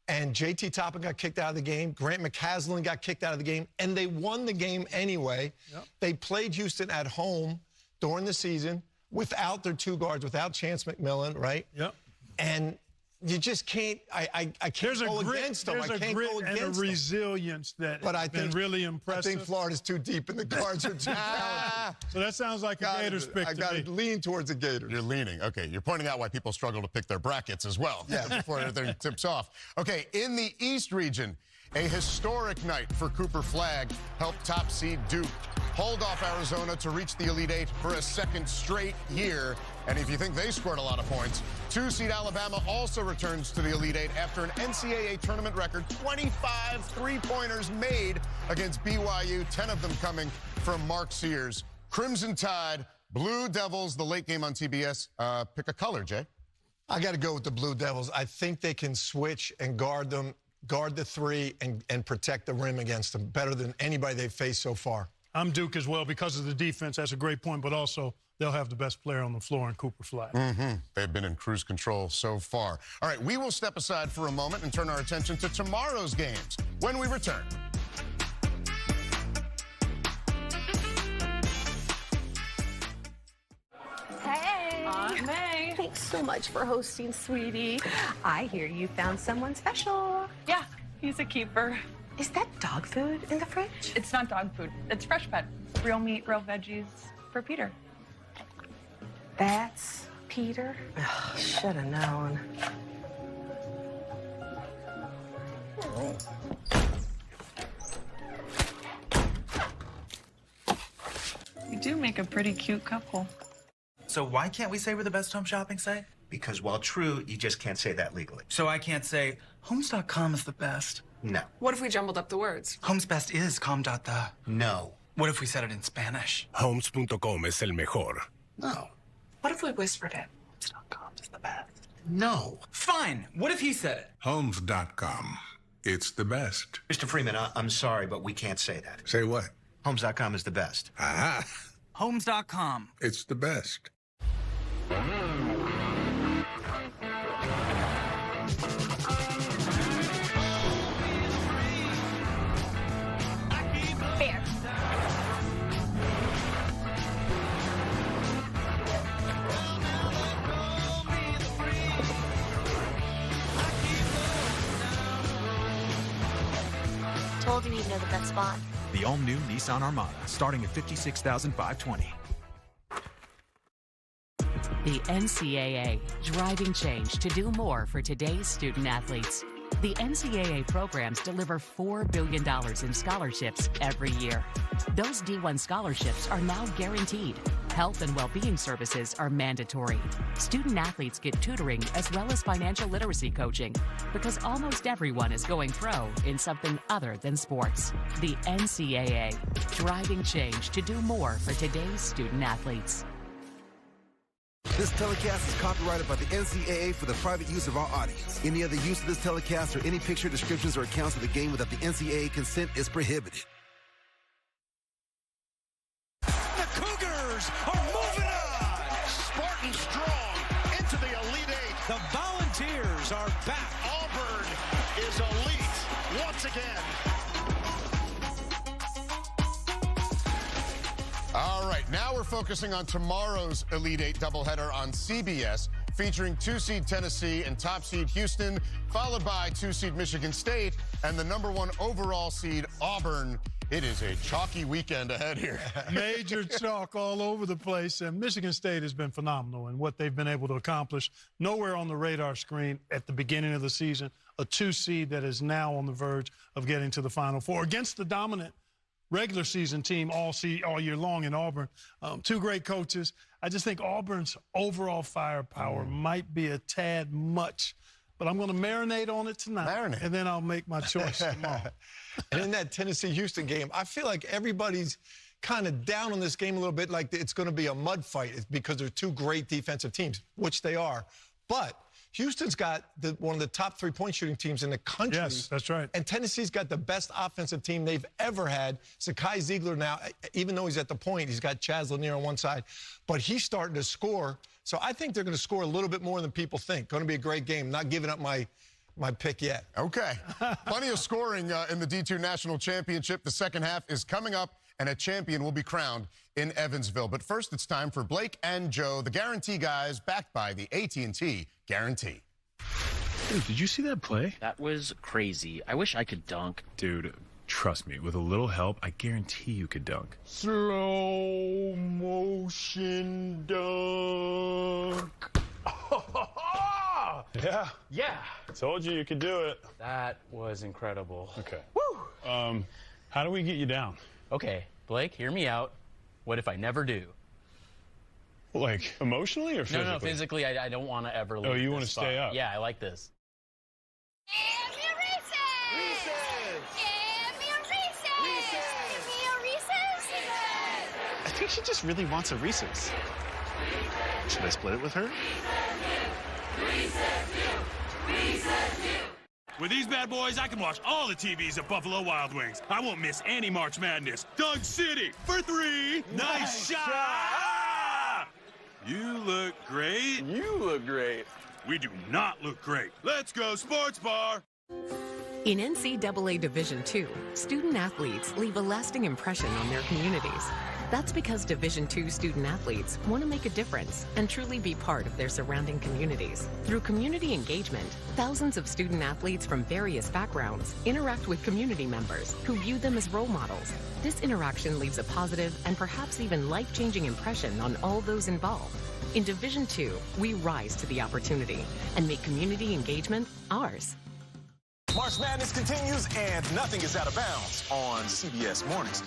And J.T. Toppin got kicked out of the game. Grant McCaslin got kicked out of the game. And they won the game anyway. Yep. They played Houston at home during the season without their 2 guards, without Chance McMillan, right? Yep. And you just can't, I can't go against them. There's a grit and a resilience that has been really impressive. I think Florida's too deep and the guards are too talented. So that sounds like a Gators pick I got to lean towards the Gators. You're leaning. Okay, you're pointing out why people struggle to pick their brackets as well before everything tips off. Okay, in the East region, a historic night for Cooper Flagg helped top seed Duke hold off Arizona to reach the Elite Eight for a second straight year. And if you think they scored a lot of points, 2-seed Alabama also returns to the Elite Eight after an NCAA tournament record 25 three-pointers made against BYU, 10 of them coming from Mark Sears. Crimson Tide, Blue Devils, the late game on TBS. Pick a color, Jay. I got to go with the Blue Devils. I think they can switch and guard them, guard the three, and protect the rim against them better than anybody they've faced so far. I'm Duke as well because of the defense. That's a great point, but also they'll have the best player on the floor in Cooper Flagg. They've been in cruise control so far. All right, we will step aside for a moment and turn our attention to tomorrow's games when we return. Hey. Aunt May. Thanks so much for hosting, sweetie. I hear you found someone special. Yeah, he's a keeper. Is that dog food in the fridge? It's not dog food. It's fresh pet. Real meat, real veggies for Peter. That's Peter? Should have known. You do make a pretty cute couple. So why can't we say we're the best home shopping site? Because while true, you just can't say that legally. So I can't say homes.com is the best. No. What if we jumbled up the words? Homes best is com.the. No. What if we said it in Spanish? Homes.com es el mejor. No. What if we whispered it? Homes.com is the best. No. Fine. What if he said it? Homes.com. It's the best. Mr. Freeman, I'm sorry, but we can't say that. Say what? Homes.com is the best. Aha. Homes.com. It's the best. Fair. Told you he'd know the best spot. The all-new Nissan Armada, starting at $56,520. The NCAA, driving change to do more for today's student athletes. The NCAA programs deliver $4 billion in scholarships every year. Those D1 scholarships are now guaranteed. Health and well-being services are mandatory. Student athletes get tutoring as well as financial literacy coaching because almost everyone is going pro in something other than sports. The NCAA, driving change to do more for today's student athletes. This telecast is copyrighted by the NCAA for the private use of our audience. Any other use of this telecast or any picture, descriptions, or accounts of the game without the NCAA consent is prohibited. The Cougars are moving on! Spartan strong into the Elite Eight. The Volunteers are back. Auburn is elite once again. All right, now we're focusing on tomorrow's Elite Eight doubleheader on CBS, featuring 2-seed Tennessee and top seed Houston, followed by 2-seed Michigan State and the #1 overall seed Auburn. It is a chalky weekend ahead here. Major chalk all over the place, and Michigan State has been phenomenal in what they've been able to accomplish. Nowhere on the radar screen at the beginning of the season, a 2-seed that is now on the verge of getting to the Final Four against the dominant regular season team all year long in Auburn. Two great coaches. I just think Auburn's overall firepower might be a tad much. But I'm going to marinate on it tonight. And then I'll make my choice tomorrow. And in that Tennessee-Houston game, I feel like everybody's kind of down on this game a little bit, like it's going to be a mud fight. It's because they're two great defensive teams, which they are. But Houston's got one of the top three-point shooting teams in the country. Yes, that's right. And Tennessee's got the best offensive team they've ever had. Zakai Ziegler now, even though he's at the point, he's got Chaz Lanier on one side, but he's starting to score. So I think they're going to score a little bit more than people think. Going to be a great game. Not giving up my pick yet. Okay. Plenty of scoring in the D2 National Championship. The second half is coming up, and a champion will be crowned in Evansville. But first, it's time for Blake and Joe, the Guarantee guys, backed by the AT&T Guarantee. Dude, did you see that play? That was crazy. I wish I could dunk. Dude, trust me, with a little help, I guarantee you could dunk. Slow motion dunk. Yeah. Yeah. Told you could do it. That was incredible. Okay. Woo! How do we get you down? Okay, Blake, hear me out. What if I never do? Like, emotionally or physically? No, physically, I don't want to ever leave. Oh, you want to stay up? Yeah, I like this. Give me a Reese's! Give me a Reese's! Give me a Reese's! I think she just really wants a Reese's. Should I split it with her? With these bad boys, I can watch all the TVs at Buffalo Wild Wings. I won't miss any March Madness. Dunk City for three. Nice shot! Ah! You look great. You look great. We do not look great. Let's go sports bar. In NCAA Division II, student athletes leave a lasting impression on their communities. That's because Division II student athletes want to make a difference and truly be part of their surrounding communities. Through community engagement, thousands of student athletes from various backgrounds interact with community members who view them as role models. This interaction leaves a positive and perhaps even life-changing impression on all those involved. In Division II, we rise to the opportunity and make community engagement ours. March Madness continues, and nothing is out of bounds on CBS Mornings.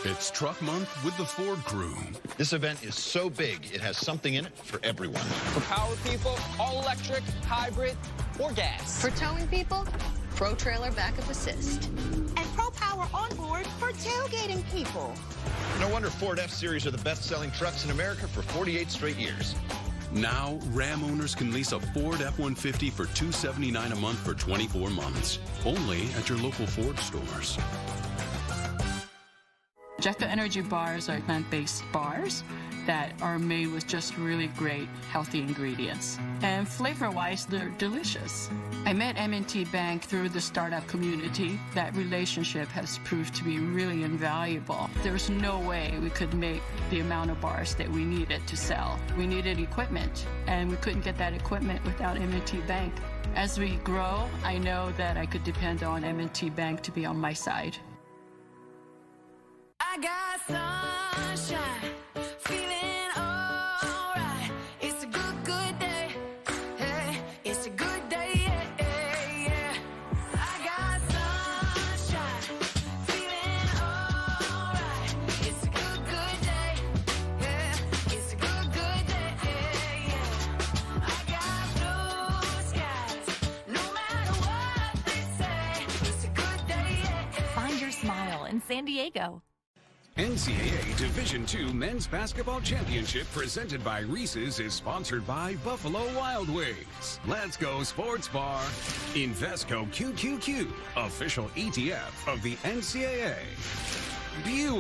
It's Truck Month with the Ford Crew. This event is so big, it has something in it for everyone. For power people, all electric, hybrid, or gas. For towing people, Pro Trailer Backup Assist. And Pro Power Onboard for tailgating people. No wonder Ford F-Series are the best-selling trucks in America for 48 straight years. Now, Ram owners can lease a Ford F-150 for $279 a month for 24 months. Only at your local Ford stores. Jecka Energy bars are plant-based bars that are made with just really great, healthy ingredients. And flavor-wise, they're delicious. I met M&T Bank through the startup community. That relationship has proved to be really invaluable. There was no way we could make the amount of bars that we needed to sell. We needed equipment, and we couldn't get that equipment without M&T Bank. As we grow, I know that I could depend on M&T Bank to be on my side. I got sunshine, feeling alright. It's a good day. Hey, it's a good day. Yeah. I got sunshine, feeling alright. It's a good day. Yeah, it's a good day. Yeah. I got blue skies, no matter what they say. It's a good day. Find your smile in San Diego. NCAA Division II Men's Basketball Championship presented by Reese's is sponsored by Buffalo Wild Wings. Let's go Sports Bar. Invesco QQQ, official ETF of the NCAA. Buick.